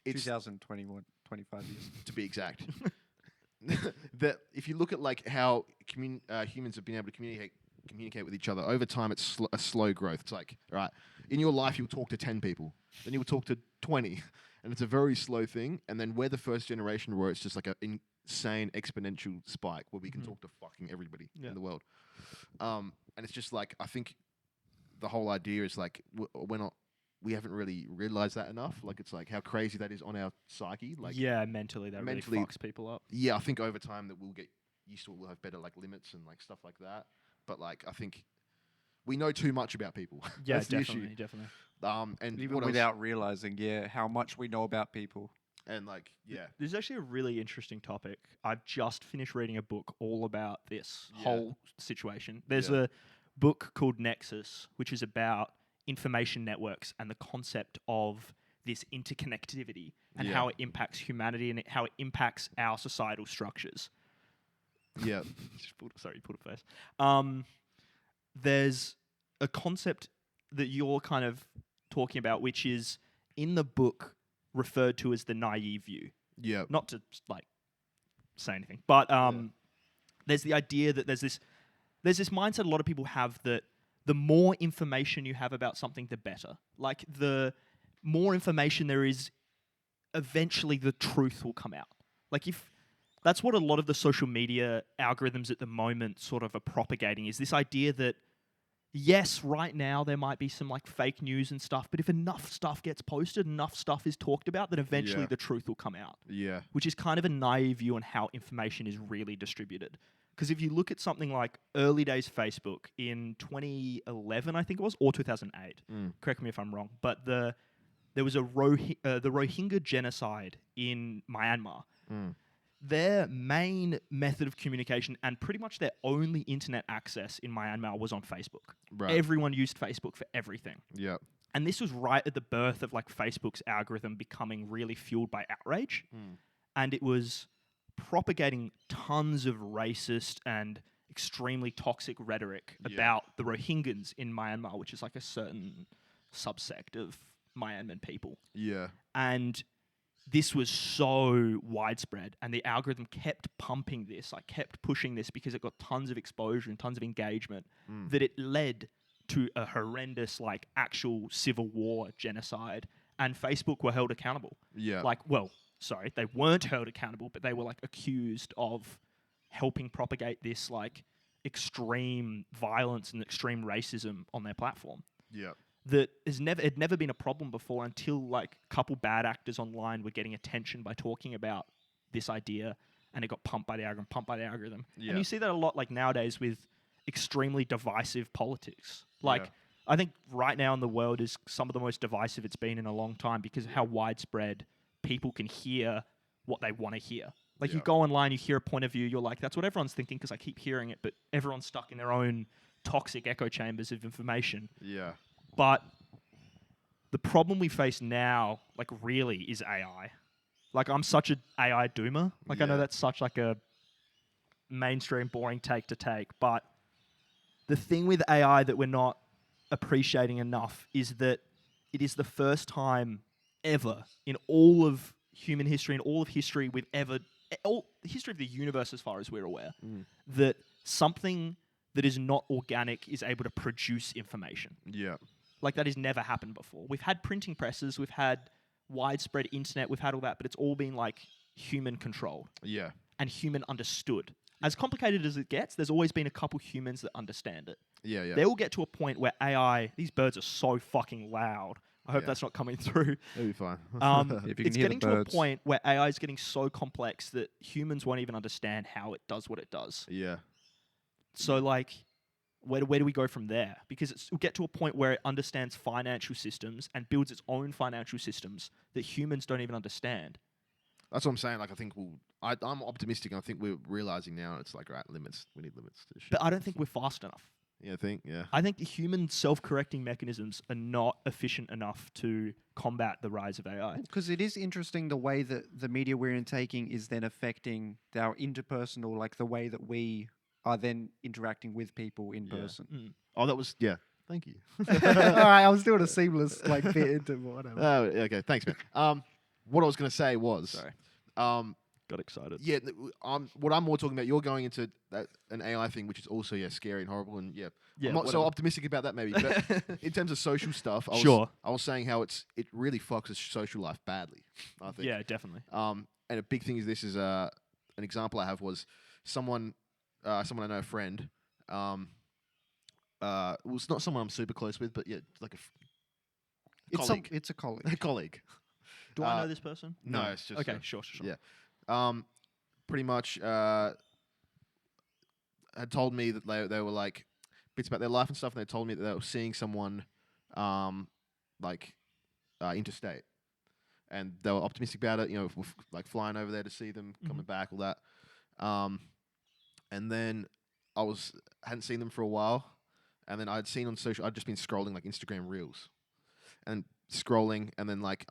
It's 2021, 25 years. to be exact. That if you look at like how humans have been able to communicate with each other over time, it's a slow growth. It's like, all right, in your life you'll talk to 10 people, then you'll talk to 20, and it's a very slow thing. And then we're the first generation where it's just like an insane exponential spike where we can talk to fucking everybody in the world. And it's just like, I think the whole idea is like we haven't really realized that enough. Like, it's like how crazy that is on our psyche. Like, mentally that really fucks people up. Yeah, I think over time that we'll get used to it. We'll have better like limits and like stuff like that. But like, I think we know too much about people. Yeah, That's definitely, the issue. definitely. And Even what else? without realizing, how much we know about people. And like, yeah, This is actually a really interesting topic. I've just finished reading a book all about this Yeah. whole situation. There's Yeah. a book called Nexus, which is about information networks and the concept of this interconnectivity and Yeah. how it impacts humanity and how it impacts our societal structures. yeah, Put a face. There's a concept that you're kind of talking about, which is in the book referred to as the naive view. yeah, Not to like say anything, but there's the idea that there's this mindset a lot of people have that the more information you have about something, the better. Like, the more information there is, eventually the truth will come out. Like, if that's what a lot of the social media algorithms at the moment sort of are propagating, is this idea that yes, right now there might be some like fake news and stuff, but if enough stuff gets posted, enough stuff is talked about, then eventually Yeah. the truth will come out. yeah, Which is kind of a naive view on how information is really distributed. Because if you look at something like early days Facebook in 2011, I think it was, or 2008, correct me if I'm wrong, but there was the Rohingya genocide in Myanmar. Their main method of communication and pretty much their only internet access in Myanmar was on Facebook. right, Everyone used Facebook for everything. yeah, And this was right at the birth of like Facebook's algorithm becoming really fueled by outrage. And it was propagating tons of racist and extremely toxic rhetoric Yeah. about the Rohingyas in Myanmar, which is like a certain subsect of Myanmar people. yeah, And this was so widespread, and the algorithm kept pumping this, like kept pushing this because it got tons of exposure and tons of engagement, that it led to a horrendous like actual civil war genocide, and Facebook were held accountable. yeah, Like, well, sorry, they weren't held accountable, but they were like accused of helping propagate this like extreme violence and extreme racism on their platform. yeah, That had never been a problem before until like a couple bad actors online were getting attention by talking about this idea, and it got pumped by the algorithm. Yeah. And you see that a lot like nowadays with extremely divisive politics. Like, Yeah. I think right now in the world is some of the most divisive it's been in a long time because of how widespread people can hear what they want to hear. Like, you Yeah. go online, you hear a point of view, you're like, that's what everyone's thinking because I keep hearing it, but everyone's stuck in their own toxic echo chambers of information. yeah, But the problem we face now, like, really is AI. Like, I'm such an AI doomer. Like, I know Yeah. that's such like a mainstream boring take to take, but the thing with AI that we're not appreciating enough is that it is the first time ever in all of human history, in all of history all the history of the universe as far as we're aware, that something that is not organic is able to produce information. yeah, Like, that has never happened before. We've had printing presses, we've had widespread internet, we've had all that, but it's all been like human controlled yeah, and human understood. As complicated as it gets, there's always been a couple humans that understand it. yeah, yeah. They will get to a point where AI, these birds are so fucking loud. I hope Yeah. that's not coming through. It'll be fine. If you can It's hear getting the to a birds. point where AI is getting so complex that humans won't even understand how it does what it does. yeah, So, like, where do we go from there? Because it'll get to a point where it understands financial systems and builds its own financial systems that humans don't even understand. that's what I'm saying. Like, I think I'm optimistic, and I think we're realizing now it's like, right, limits. We need limits to this shit. But I don't think we're fast enough. Yeah, I think, yeah, I think the human self-correcting mechanisms are not efficient enough to combat the rise of AI. Because it is interesting the way that the media we're intaking is then affecting our interpersonal, like the way that we are then interacting with people in Yeah. person. Oh, that was Thank you. All right, I was doing a seamless bit into whatever. Oh, okay. Thanks, man. What I was going to say was, Sorry. Got excited. yeah, what I'm more talking about, you're going into an AI thing, which is also scary and horrible, and I'm not so whatever. optimistic about that maybe. But in terms of social stuff, I was saying how it really fucks with social life badly. I think. Yeah, definitely. And a big thing is this is an example I have was someone I know, a friend. Well, it's not someone I'm super close with, but like colleague. It's a colleague. A colleague. Do I know this person? No, it's just okay. Sure. Yeah. Pretty much had told me that they were like bits about their life and stuff, and they told me that they were seeing someone interstate, and they were optimistic about it. Like flying over there to see them, coming back, all that. And then hadn't seen them for a while, and then I'd seen on social. I'd just been scrolling like Instagram Reels, and scrolling, and then like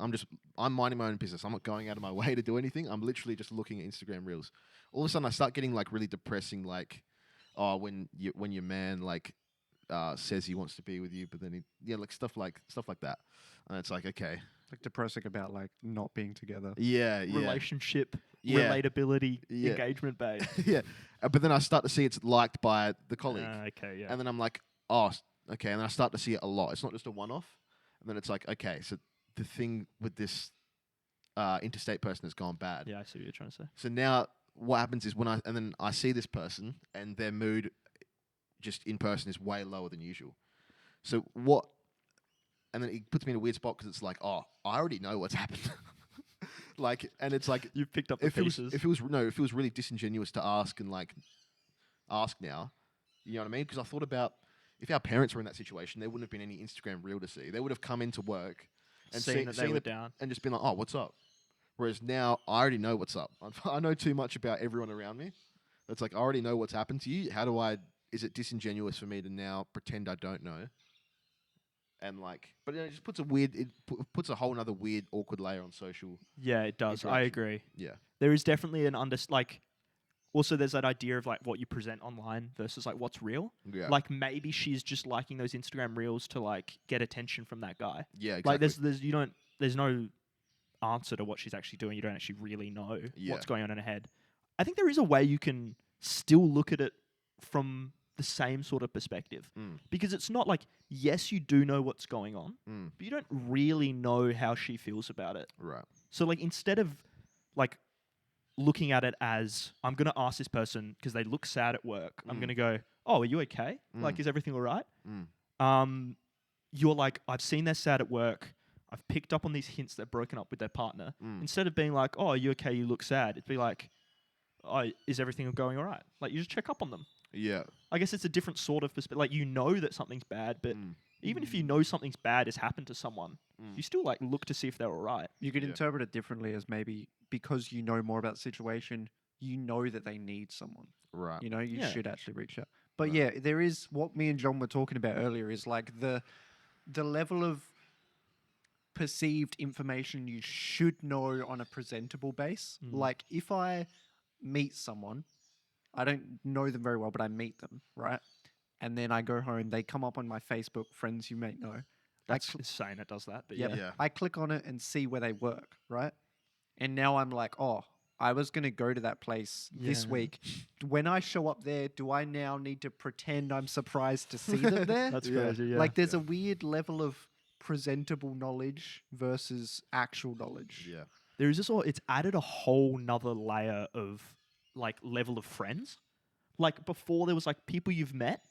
I'm minding my own business. I'm not going out of my way to do anything. I'm literally just looking at Instagram Reels. All of a sudden, I start getting like really depressing, like, when your man like says he wants to be with you, but then like stuff like that, and it's like, okay, Like depressing about like not being together. yeah, Relationship, Yeah. relatability, Yeah. engagement, babe. yeah. But then I start to see it's liked by the colleague, Okay, yeah. and then I'm like, oh, okay, and then I start to see it a lot. It's not just a one-off, and then it's like, okay, so the thing with this interstate person has gone bad. Yeah, I see what you're trying to say. So now what happens is then I see this person and their mood just in person is way lower than usual. So and then it puts me in a weird spot because it's like, oh, I already know what's happened. Like, and it's like, You've picked up the pieces. If it was really disingenuous to ask and like ask now, you know what I mean? Because I thought about if our parents were in that situation, there wouldn't have been any Instagram reel to see. They would have come into work and Seen that they were down. and just been like, oh, what's up? Whereas now I already know what's up. I know too much about everyone around me. It's like, I already know what's happened to you. Is it disingenuous for me to now pretend I don't know? And like, but it just puts puts a whole other weird, awkward layer on social. Yeah, it does. I interaction. agree. Yeah. There is definitely also there's that idea of like what you present online versus like what's real. Yeah. Like maybe she's just liking those Instagram reels to like get attention from that guy. Yeah, exactly. Like there's no answer to what she's actually doing. You don't actually really know what's going on in her head. I think there is a way you can still look at it from the same sort of perspective. Because it's not like, yes, you do know what's going on, but you don't really know how she feels about it. Right. So like instead of like looking at it as, I'm going to ask this person because they look sad at work, I'm going to go, oh, are you okay? Like, is everything all right? You're like, I've seen they're sad at work. I've picked up on these hints they're broken up with their partner. Instead of being like, oh, are you okay? You look sad. It'd be like, oh, is everything going all right? Like, you just check up on them. Yeah. I guess it's a different sort of perspective. Like, you know that something's bad, but even if you know something's bad has happened to someone, you still like look to see if they're all right. You could interpret it differently as maybe because you know more about the situation, you know that they need someone. Right. You know, you should actually reach out. But yeah, there is what me and John were talking about earlier is like the level of perceived information you should know on a presentable base. Like if I meet someone, I don't know them very well, but I meet them, right? And then I go home, they come up on my Facebook, friends you may know. That's insane it does that, but yeah. I click on it and see where they work, right? And now I'm like, oh, I was going to go to that place this week. When I show up there, do I now need to pretend I'm surprised to see them there? That's crazy, yeah. Like there's a weird level of presentable knowledge versus actual knowledge. Yeah. There is also, it's added a whole nother layer of like level of friends. Like before there was like people you've met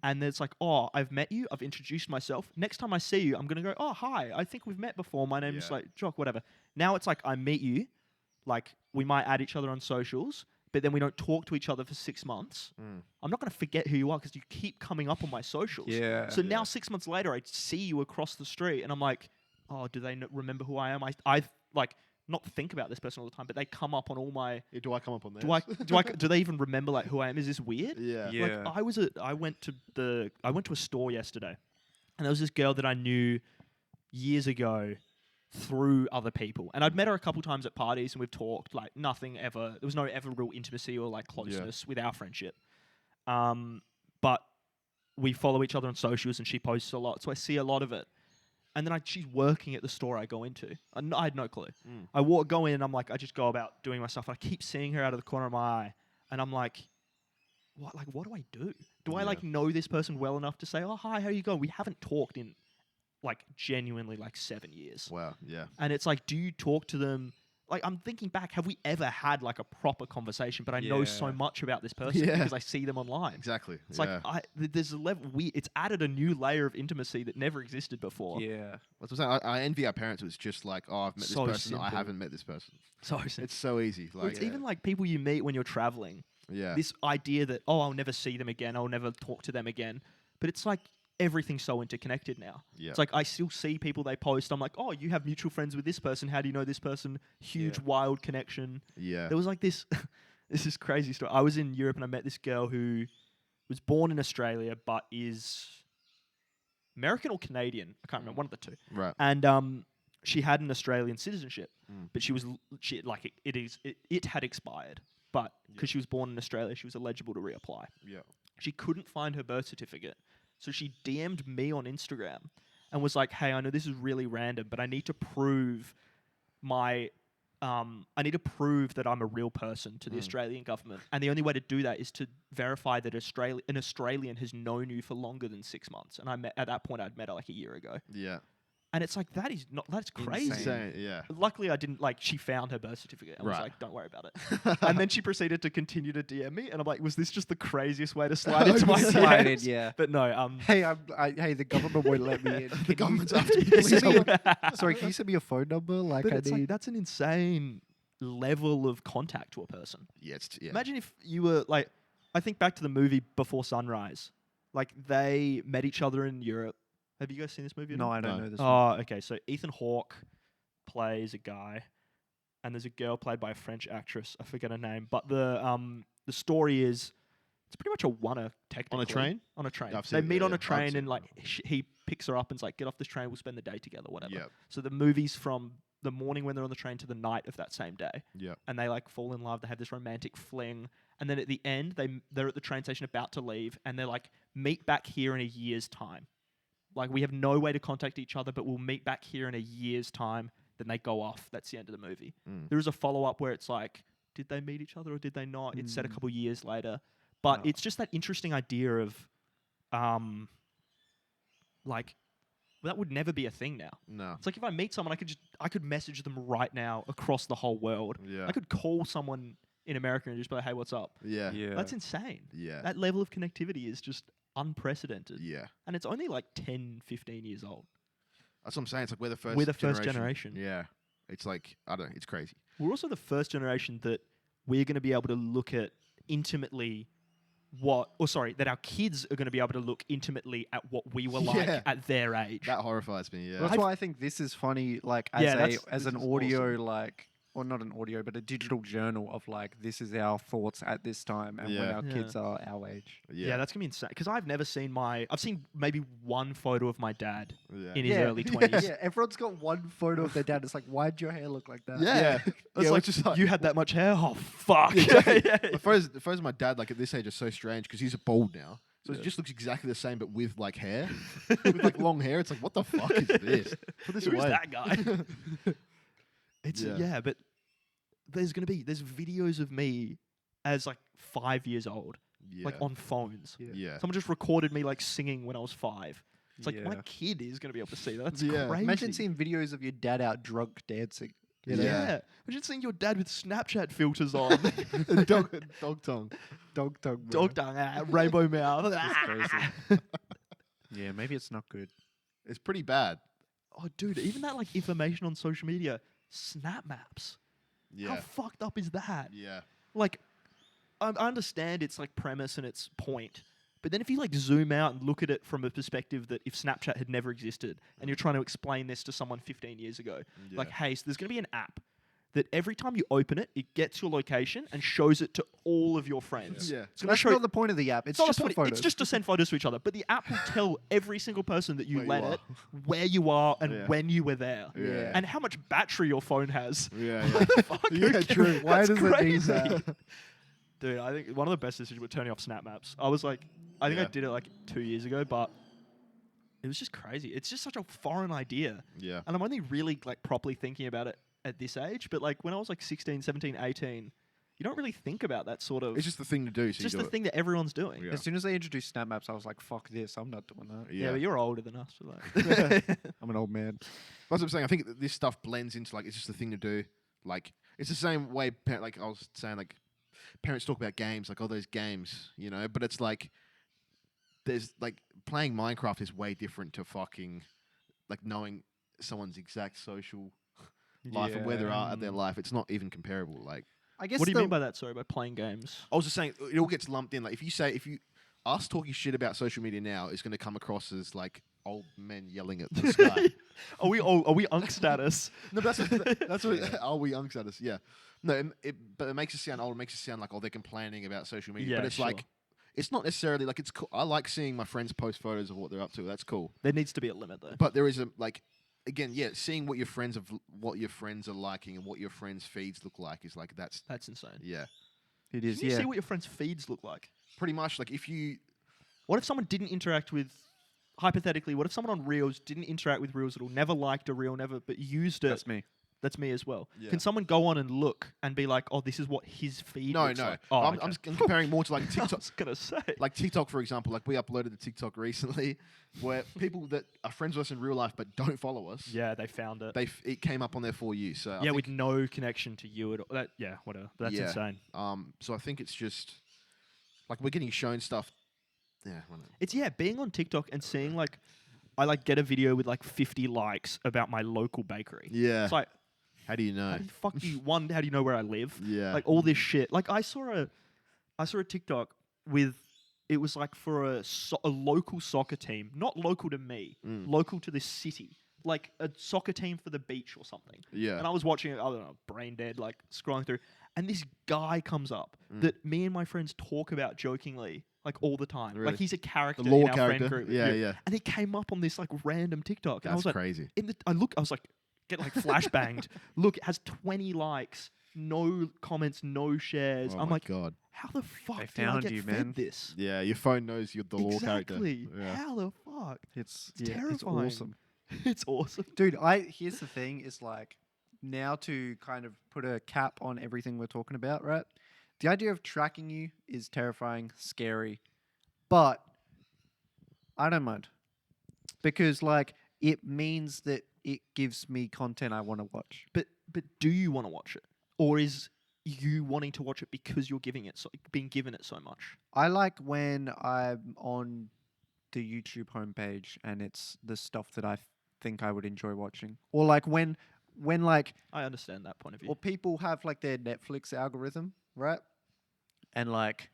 and it's like, oh, I've met you, I've introduced myself. Next time I see you, I'm going to go, oh, hi, I think we've met before. My name's like Jock, whatever. Now it's like I meet you, like we might add each other on socials, but then we don't talk to each other for 6 months. I'm not going to forget who you are because you keep coming up on my socials. Yeah. So now 6 months later, I see you across the street and I'm like, oh, do they remember who I am? I like not think about this person all the time, but they come up on all my. Yeah, do I come up on that? Do they even remember like who I am? Is this weird? Yeah. Yeah. Like I went to a store yesterday, and there was this girl that I knew years ago through other people, and I'd met her a couple times at parties, and we've talked. Like nothing ever. There was no ever real intimacy or like closeness with our friendship. But we follow each other on socials, and she posts a lot, so I see a lot of it. And then she's working at the store I go into. I had no clue. I go in, and I'm like, I just go about doing my stuff, and I keep seeing her out of the corner of my eye, and I'm like, what? Like, what do I do? Do I like know this person well enough to say, oh, hi, how you going? We haven't talked in like genuinely like 7 years. Wow. Yeah. And it's like, do you talk to them? Like, I'm thinking back, have we ever had like a proper conversation? But I know so much about this person because I see them online. Exactly. It's like there's a level. It's added a new layer of intimacy that never existed before. Yeah. That's what I'm saying. I envy our parents. It was just like, oh, I've met So this person. simple. I haven't met this person. So simple. It's so easy. Well, Like, it's even like people you meet when you're traveling. yeah. This idea that, oh, I'll never see them again. I'll never talk to them again. But it's like everything's so interconnected now. Yeah. It's like I still see people they post. I'm like, oh, you have mutual friends with this person. How do you know this person? Huge, wild connection. Yeah. There was like this, this is crazy story. I was in Europe and I met this girl who was born in Australia but is American or Canadian. I can't remember, one of the two. Right. And she had an Australian citizenship, but it had expired. But because she was born in Australia, she was eligible to reapply. Yeah. She couldn't find her birth certificate. So she DM'd me on Instagram and was like, hey, I know this is really random, but I need to prove that I'm a real person to the Australian government. And the only way to do that is to verify that an Australian has known you for longer than 6 months. And at that point, I'd met her like a year ago. Yeah. And it's like, that's crazy. Insane. Yeah. Luckily, I didn't, she found her birth certificate and was Right. like, don't worry about it. And then she proceeded to continue to DM me. And I'm like, was this just the craziest way to slide into my Slide in, DMs? yeah. But no. Hey, hey, the government won't let me in. The government's after me. Sorry, can you send me your phone number? Like, But I it's need. like, that's an insane level of contact to a person. Yeah. Imagine if you were like, I think back to the movie Before Sunrise. Like, they met each other in Europe. Have you guys seen this movie? No, I don't know this one. Oh, okay. So Ethan Hawke plays a guy, and there's a girl played by a French actress. I forget her name, but the story is it's pretty much a one-er technically. On a train? On a train. I've They seen it, meet on yeah. a train, I've and seen he picks her up and's like, get off this train. We'll spend the day together, whatever. Yep. So the movie's from the morning when they're on the train to the night of that same day. Yeah. And they like fall in love. They have this romantic fling, and then at the end, they're at the train station about to leave, and they're like, meet back here in a year's time. Like, we have no way to contact each other, but we'll meet back here in a year's time. Then they go off. That's the end of the movie. There is a follow-up where it's like, did they meet each other or did they not? It's set a couple years later. But it's just that interesting idea of, that would never be a thing now. No. It's like if I meet someone, I could message them right now across the whole world. Yeah. I could call someone in America and just be like, hey, what's up? Yeah. Yeah. That's insane. Yeah. That level of connectivity is just unprecedented. Yeah. And it's only like 10, 15 years old. That's what I'm saying. It's like we're the first. We're the first generation. Yeah. It's like, I don't know. It's crazy. We're also the first generation that we're going to be able to look at intimately that our kids are going to be able to look intimately at what we were like at their age. That horrifies me. Yeah. That's why I think this is funny, like, as this an is audio, like, or not an audio, but a digital journal of, like, this is our thoughts at this time and when our kids are our age. Yeah, that's going to be insane. Because I've never seen I've seen maybe one photo of my dad Yeah. in his early 20s. Yeah, everyone's got one photo of their dad. It's like, why'd your hair look like that? Yeah. It's Yeah, like, just like, you had that much hair? Oh, fuck. The photos of my dad, like, at this age are so strange because he's bald now. So it just looks exactly the same, but with, like, hair. With, like, long hair. It's like, what the fuck is this? Put this Who's away. that guy? But there's videos of me as like 5 years old, like on phones. Yeah. Someone just recorded me like singing when I was 5. It's like my Yeah. kid is going to be able to see that. That's Yeah. crazy. Imagine seeing videos of your dad out drunk dancing. You know? Yeah. Imagine seeing your dad with Snapchat filters on. dog tongue. Dog tongue. Bro. Dog tongue, rainbow mouth. That's crazy. Yeah, maybe it's not good. It's pretty bad. Oh, dude, even that like information on social media, snap maps. Yeah. How fucked up is that? Yeah. Like, I understand it's like premise and its point, but then if you like zoom out and look at it from a perspective that if Snapchat had never existed and you're trying to explain this to someone 15 years ago, like, hey, so there's going to be an app that every time you open it, it gets your location and shows it to all of your friends. Yeah. It's going to That's show. not the point of the app. It's not just the for point. photos. It's just to send photos to each other. But the app will tell every single person that you Where you let are. it, where you are, and Yeah. when you were there, Yeah. and how much battery your phone has. Yeah. Fuck, Yeah, okay. true. Why That's does it need crazy. that? Dude, I think one of the best decisions was turning off snap maps. I was like, I think I Yeah. did it like 2 years ago, but it was just crazy. It's just such a foreign idea. Yeah. And I'm only really like properly thinking about it at this age. But like when I was like 16, 17, 18, you don't really think about that sort of. It's just the thing to do. It's So just you the do thing that everyone's doing. Yeah. As soon as they introduced snap maps, I was like, "Fuck this! I'm not doing that." it. Yeah, Yeah. but you're older than us. So like. I'm an old man. That's what I'm saying. I think that this stuff blends into like it's just the thing to do. Like it's the same way. Like I was saying, like parents talk about games, like those games, you know. But it's like there's like playing Minecraft is way different to fucking like knowing someone's exact social life and where they are at their life. It's not even comparable. Like I guess. What do you mean by that? Sorry, by playing games? I was just saying, it all gets lumped in. Like if you us talking shit about social media now is going to come across as like old men yelling at the sky. Are we unk status? No, but that's what are we young status? Yeah. No, but it makes it sound old. It makes it sound like they're complaining about social media. Yeah, but it's sure. like it's not necessarily like it's cool. I like seeing my friends post photos of what they're up to. That's cool. There needs to be a limit though. But there is a like again, yeah, seeing what your friends are liking and what your friends' feeds look like is like that's insane. yeah. It Can is. you Yeah. see what your friends' feeds look like? Pretty much like if you What if someone didn't interact with? Hypothetically, what if someone on Reels didn't interact with Reels at all, never liked a Reel, but used it? That's me. That's me as well. Yeah. Can someone go on and look and be like, "Oh, this is what his feed no looks no. like"? Oh, I'm, okay. I'm comparing more to like I TikTok. was gonna say. Like TikTok, for example, like we uploaded the TikTok recently, where people that are friends with us in real life but don't follow us, Yeah, they found it. it came up on their For You. So I yeah, think, with no connection to you at all. Yeah, whatever. That's Yeah. insane. so I think it's just like we're getting shown stuff. Yeah, whatever. It's being on TikTok and seeing like, I like get a video with like 50 likes about my local bakery. Yeah. It's like, How do you know? how do you, fuck you? One, how do you know where I live? Yeah. Like all this shit. Like I saw a TikTok with, it was like for a local soccer team, not local to me, local to this city, like a soccer team for the beach or something. Yeah. And I was watching it, I don't know, brain dead, like scrolling through, and this guy comes up that me and my friends talk about jokingly, like all the time. Really? Like he's a character The lore in our character? friend group. Yeah, yeah. And he came up on this like random TikTok, and I That's was like, crazy. I was like, get like flashbanged. Look, it has 20 likes, no comments, no shares. Oh I'm my like, God. how the fuck They did I found get you, fed man. this? Yeah, your phone knows you're the lore character. Exactly. Yeah. How the fuck? It's It's yeah, terrifying. It's awesome. It's awesome. Dude, here's the thing, is like now to kind of put a cap on everything we're talking about, right? The idea of tracking you is terrifying, scary, but I don't mind. Because like it means that it gives me content I want to watch. But do you want to watch it, or is you wanting to watch it because you're being given it so much? I like when I'm on the YouTube homepage and it's the stuff that I think I would enjoy watching. Or like when like I understand that point of view. or people have like their Netflix algorithm, right? And like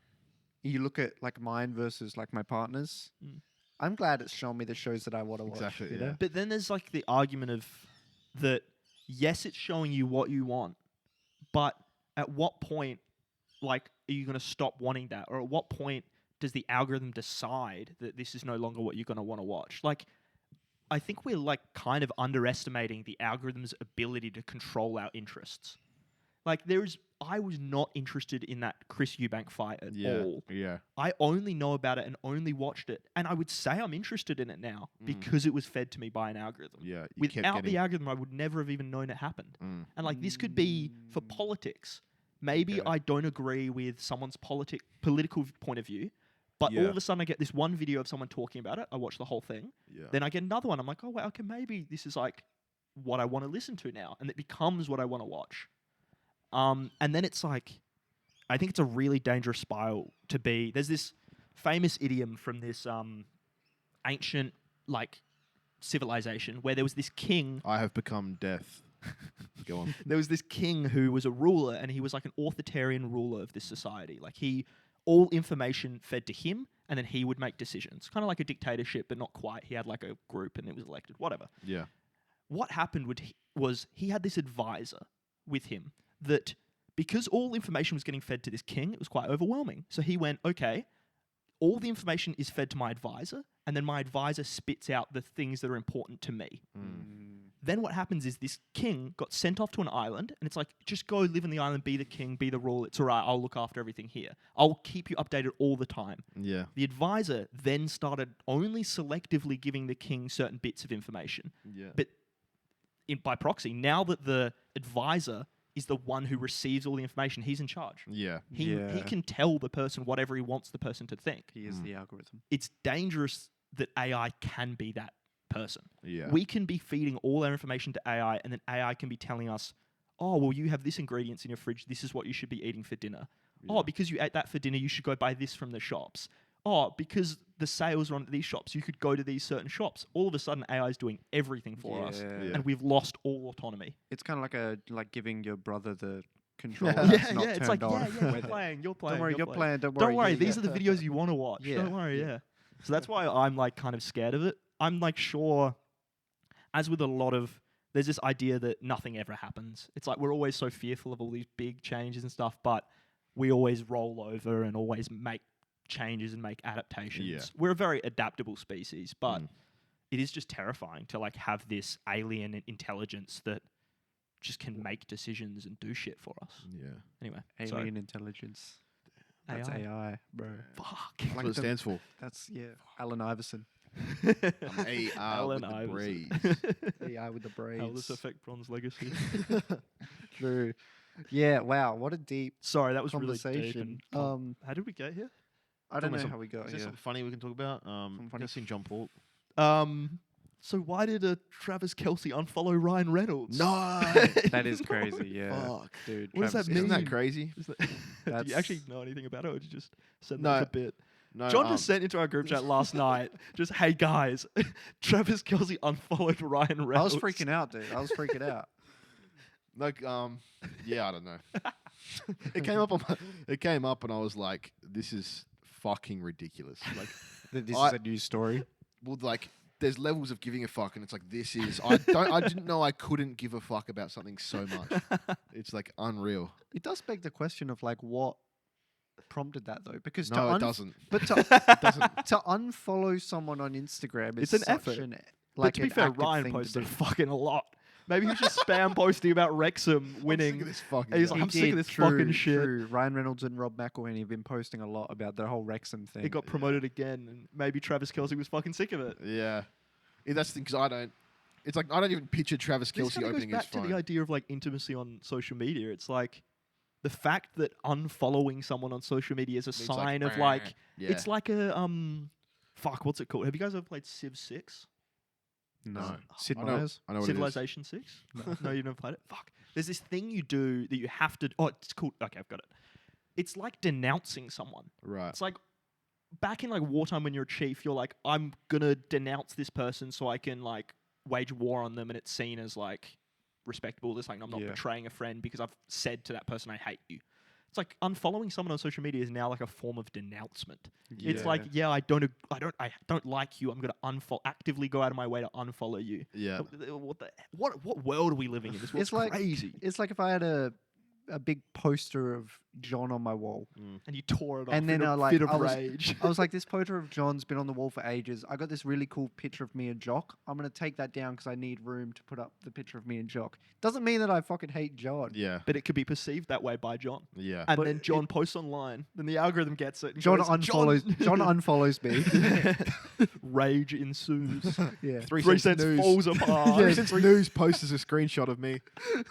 you look at like mine versus like my partner's. Mm. I'm glad it's showing me the shows that I want to watch. Exactly, You yeah. know? But then there's like the argument of that, yes, it's showing you what you want, but at what point, like, are you going to stop wanting that? Or at what point does the algorithm decide that this is no longer what you're going to want to watch? Like, I think we're like kind of underestimating the algorithm's ability to control our interests. Like, I was not interested in that Chris Eubank fight at all. Yeah. I only know about it and only watched it. And I would say I'm interested in it now because it was fed to me by an algorithm. Yeah. You kept Without getting, the algorithm, I would never have even known it happened. Mm. And like this could be for politics. Maybe Yeah. I don't agree with someone's political point of view, but all Yeah. of a sudden I get this one video of someone talking about it. I watch the whole thing. Yeah. Then I get another one. I'm like, oh, wow, okay, maybe this is like what I want to listen to now. And it becomes what I want to watch. And then it's like, I think it's a really dangerous spiral to be. There's this famous idiom from this ancient like civilization where there was this king. I have become death. Go on. There was this king who was a ruler, and he was like an authoritarian ruler of this society. Like all information fed to him, and then he would make decisions. Kind of like a dictatorship, but not quite. He had like a group, and it was elected. Whatever. Yeah. What happened was he had this advisor with him that because all information was getting fed to this king, it was quite overwhelming. So he went, okay, all the information is fed to my advisor, and then my advisor spits out the things that are important to me. Then what happens is this king got sent off to an island, and it's like, just go live in the island, be the king, be the ruler. It's all right. I'll look after everything here. I'll keep you updated all the time. Yeah. The advisor then started only selectively giving the king certain bits of information. Yeah. But by proxy, now that the advisor is the one who receives all the information, he's in charge. Yeah. He can tell the person whatever he wants the person to think. He is the algorithm. It's dangerous that AI can be that person. Yeah. We can be feeding all our information to AI, and then AI can be telling us, oh, well, you have this ingredients in your fridge. This is what you should be eating for dinner. Yeah. Oh, because you ate that for dinner, you should go buy this from the shops. Oh, because the sales are on at these shops, you could go to these certain shops. All of a sudden, AI is doing everything for us, Yeah. and we've lost all autonomy. It's kind of like giving your brother the controller. Yeah. that's not It's turned like, on. you're playing. Don't worry, you're playing. Don't Don't worry, yeah, these yeah. are the videos you want to watch. Yeah. Don't worry, yeah. So that's why I'm like kind of scared of it. I'm like sure, as with a lot of, there's this idea that nothing ever happens. It's like we're always so fearful of all these big changes and stuff, but we always roll over and always make changes and make adaptations. Yeah. We're a very adaptable species, but it is just terrifying to like have this alien intelligence that just can make decisions and do shit for us. Yeah. Anyway, Alien intelligence. That's AI, bro. Fuck. That's what it stands for. That's Allen Iverson. I'm AR with the braids. AI with the braids. How does this affect Bronze Legacy? True. Yeah. Wow. What a deep Sorry, that was really deep. conversation. And how did we get here? I don't know Talking how we got Is there here. something funny we can talk about? funny- I've seen John Paul. So why did Travis Kelce unfollow Ryan Reynolds? No. That is crazy. Yeah, Fuck. dude. What does Travis that Isn't mean? that crazy? Do you That's- actually know anything about it, or did you just send No. that as a bit? No. John just sent into our group chat last night, just, hey guys, Travis Kelce unfollowed Ryan I Reynolds. was freaking out, dude. I was freaking out. Like, yeah, I don't know. It came up, and I was like, "This is fucking ridiculous." Like, This I- is a news story. well, like, there's levels of giving a fuck, and it's like, this is. I didn't know I couldn't give a fuck about something so much. It's like unreal. It does beg the question of like what prompted that though, because No, it doesn't. But to, It doesn't. to unfollow someone on Instagram, It's is an such effort. like But to be an fair, active Ryan thing to posted do. fucking a lot. Maybe he was just spam posting about Wrexham I'm sick winning. of this fucking He's guy. like, He I'm sick of did, this fucking shit. True. Ryan Reynolds and Rob McElhenney have been posting a lot about the whole Wrexham thing. It got promoted again, and maybe Travis Kelce was fucking sick of it. Yeah. That's the thing, because I don't. It's like I don't even picture Travis This Kelce kind of goes opening his back to phone. the idea of like intimacy on social media. It's like the fact that unfollowing someone on social media is a It's like, sign of "Bah." like Yeah. it's like a fuck, what's it called? Have you guys ever played Civ 6? No. Sid I know- Meier's? I know what Civilization 6? No, you've never played it? Fuck. There's this thing you do that you have to it's called okay, I've got it. It's like denouncing someone. it is. Right. It's like back in like wartime when you're a chief, you're like, I'm gonna denounce this person so I can like wage war on them, and it's seen as like respectable. It's like I'm not Yeah. betraying a friend because I've said to that person I hate you. It's like unfollowing someone on social media is now like a form of denouncement. It's like, yeah, I don't like you. I'm gonna actively go out of my way to unfollow you. Yeah. What world are we living in? This world's It's like crazy. It's like if I had a big poster of John on my wall. And you tore it off. And then in a I fit of I was, rage. I was like, this poster of John's been on the wall for ages. I got this really cool picture of me and Jock. I'm going to take that down because I need room to put up the picture of me and Jock. Doesn't mean that I fucking hate John. Yeah. But it could be perceived that way by John. Yeah. And But then it- John posts online. Then the algorithm gets it. And John goes, unfollows. John unfollows me. Rage ensues. Yeah. 3 cents News. falls apart. 3 Cents News posts a screenshot of me.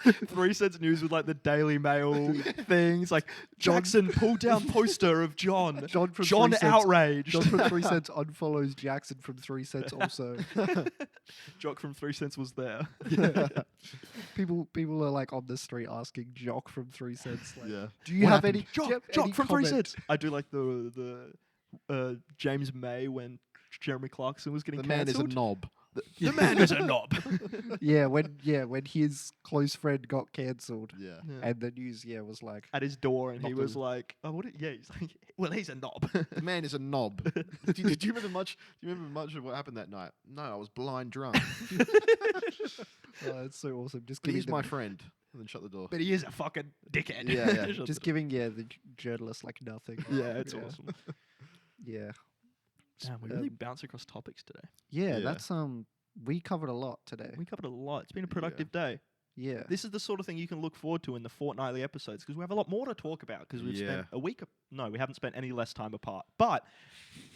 3 cents news with like the Daily Mail things. Like Jackson pulled down poster of John. John from John 3 Cents. outraged. John from 3 Cents unfollows Jackson from 3 Cents also. Jock from 3 cents was there. People are like on the street asking Jock from 3 Cents. Like, Yeah. do you What have happened? any? do you have Jock any from 3 comment? cents. I do like the James May when Jeremy Clarkson was getting The man is a cancelled. knob. The man is a knob. when his close friend got cancelled, Yeah. and the news was like, At his door, and he Knocked was him. like, "Oh, what?" Yeah, he's like, "Well, he's a knob." The man is a knob. Did you remember much? Do you remember much of what happened that night? No, I was blind drunk. oh, it's so awesome. Just But giving he's my them- friend. And then shut the door. But he is a fucking dickhead. Yeah, yeah. Shut just the- giving the journalist like nothing. yeah, it's awesome. Yeah. Damn, we really bounce across topics today. Yeah, Yeah. that's We covered a lot today. We covered a lot. It's been a productive day. Yeah. This is the sort of thing you can look forward to in the fortnightly episodes because we have a lot more to talk about because we've spent a week. No, we haven't spent any less time apart. But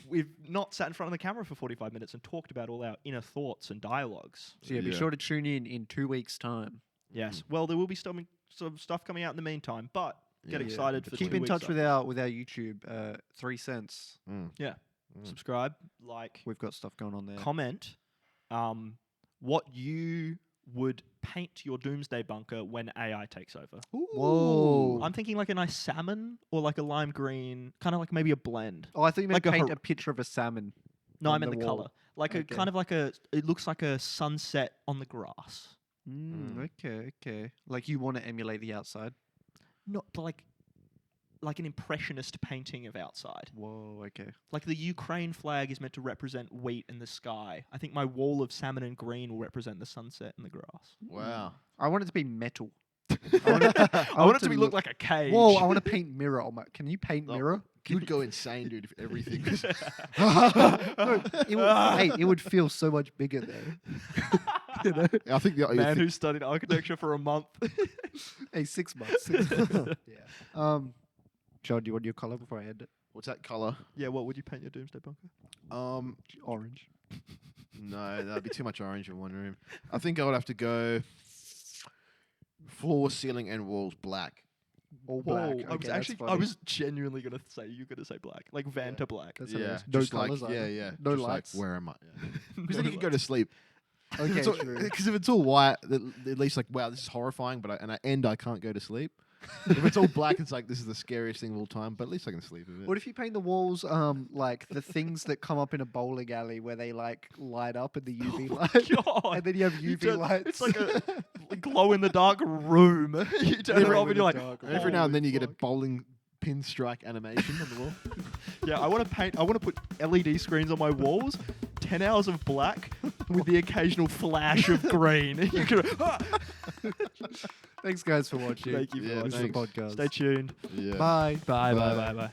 we've not sat in front of the camera for 45 minutes and talked about all our inner thoughts and dialogues. So yeah, be sure to tune in 2 weeks' time. Yes. Well, there will be some stuff coming out in the meantime, but get excited for Keep 2 in weeks touch with up. our YouTube 3 cents. Yeah. Subscribe, like, We've got stuff going on there. comment what you would paint your doomsday bunker when AI takes over. Whoa. I'm thinking like a nice salmon or like a lime green, kind of like maybe a blend. Oh, I thought you meant like a paint a picture of a salmon. No, I on meant the wall. color. Like a Okay. kind of like it looks like a sunset on the grass. Okay. Like you want to emulate the outside. Not like an impressionist painting of outside. Whoa, okay. Like the Ukraine flag is meant to represent wheat in the sky. I think my wall of salmon and green will represent the sunset and the grass. Wow. I want it to be metal. I want it to look like a cage. Whoa, I want to paint mirror on my... Can you paint mirror? You'd go insane, dude, if everything was... It would feel so much bigger though. You know? I think the man who studied architecture for a month. Hey, 6 months. Yeah. John, do you want your color before I end it? What's that color? Yeah, what would you paint your doomsday bunker? Orange. No, that'd be too much orange in one room. I think I would have to go floor, ceiling, and walls black. All black. Whoa, Okay, I was genuinely gonna say you're gonna say black, like Vanta black. That's Yeah, hilarious. No just like colours either. yeah. No just lights. Like, where am I? No Because then you can go to sleep. Okay, true. Because if it's all white, at least like wow, this is horrifying. But I can't go to sleep. If it's all black, it's like this is the scariest thing of all time. But at least I can sleep with it. What if you paint the walls like the things that come up in a bowling alley where they like light up in the UV light, God. and then you have UV lights? It's like a glow in the dark room. You turn it off and you're like, Every now and then you get a holy bowling pin strike animation on the wall. fuck. Yeah, I want to put LED screens on my walls. 10 hours of black with the occasional flash of green. You can, Thanks, guys, for watching. Thank you for Yeah, This is the thanks. podcast. Stay tuned. Yeah. Bye. Bye. Bye. Bye.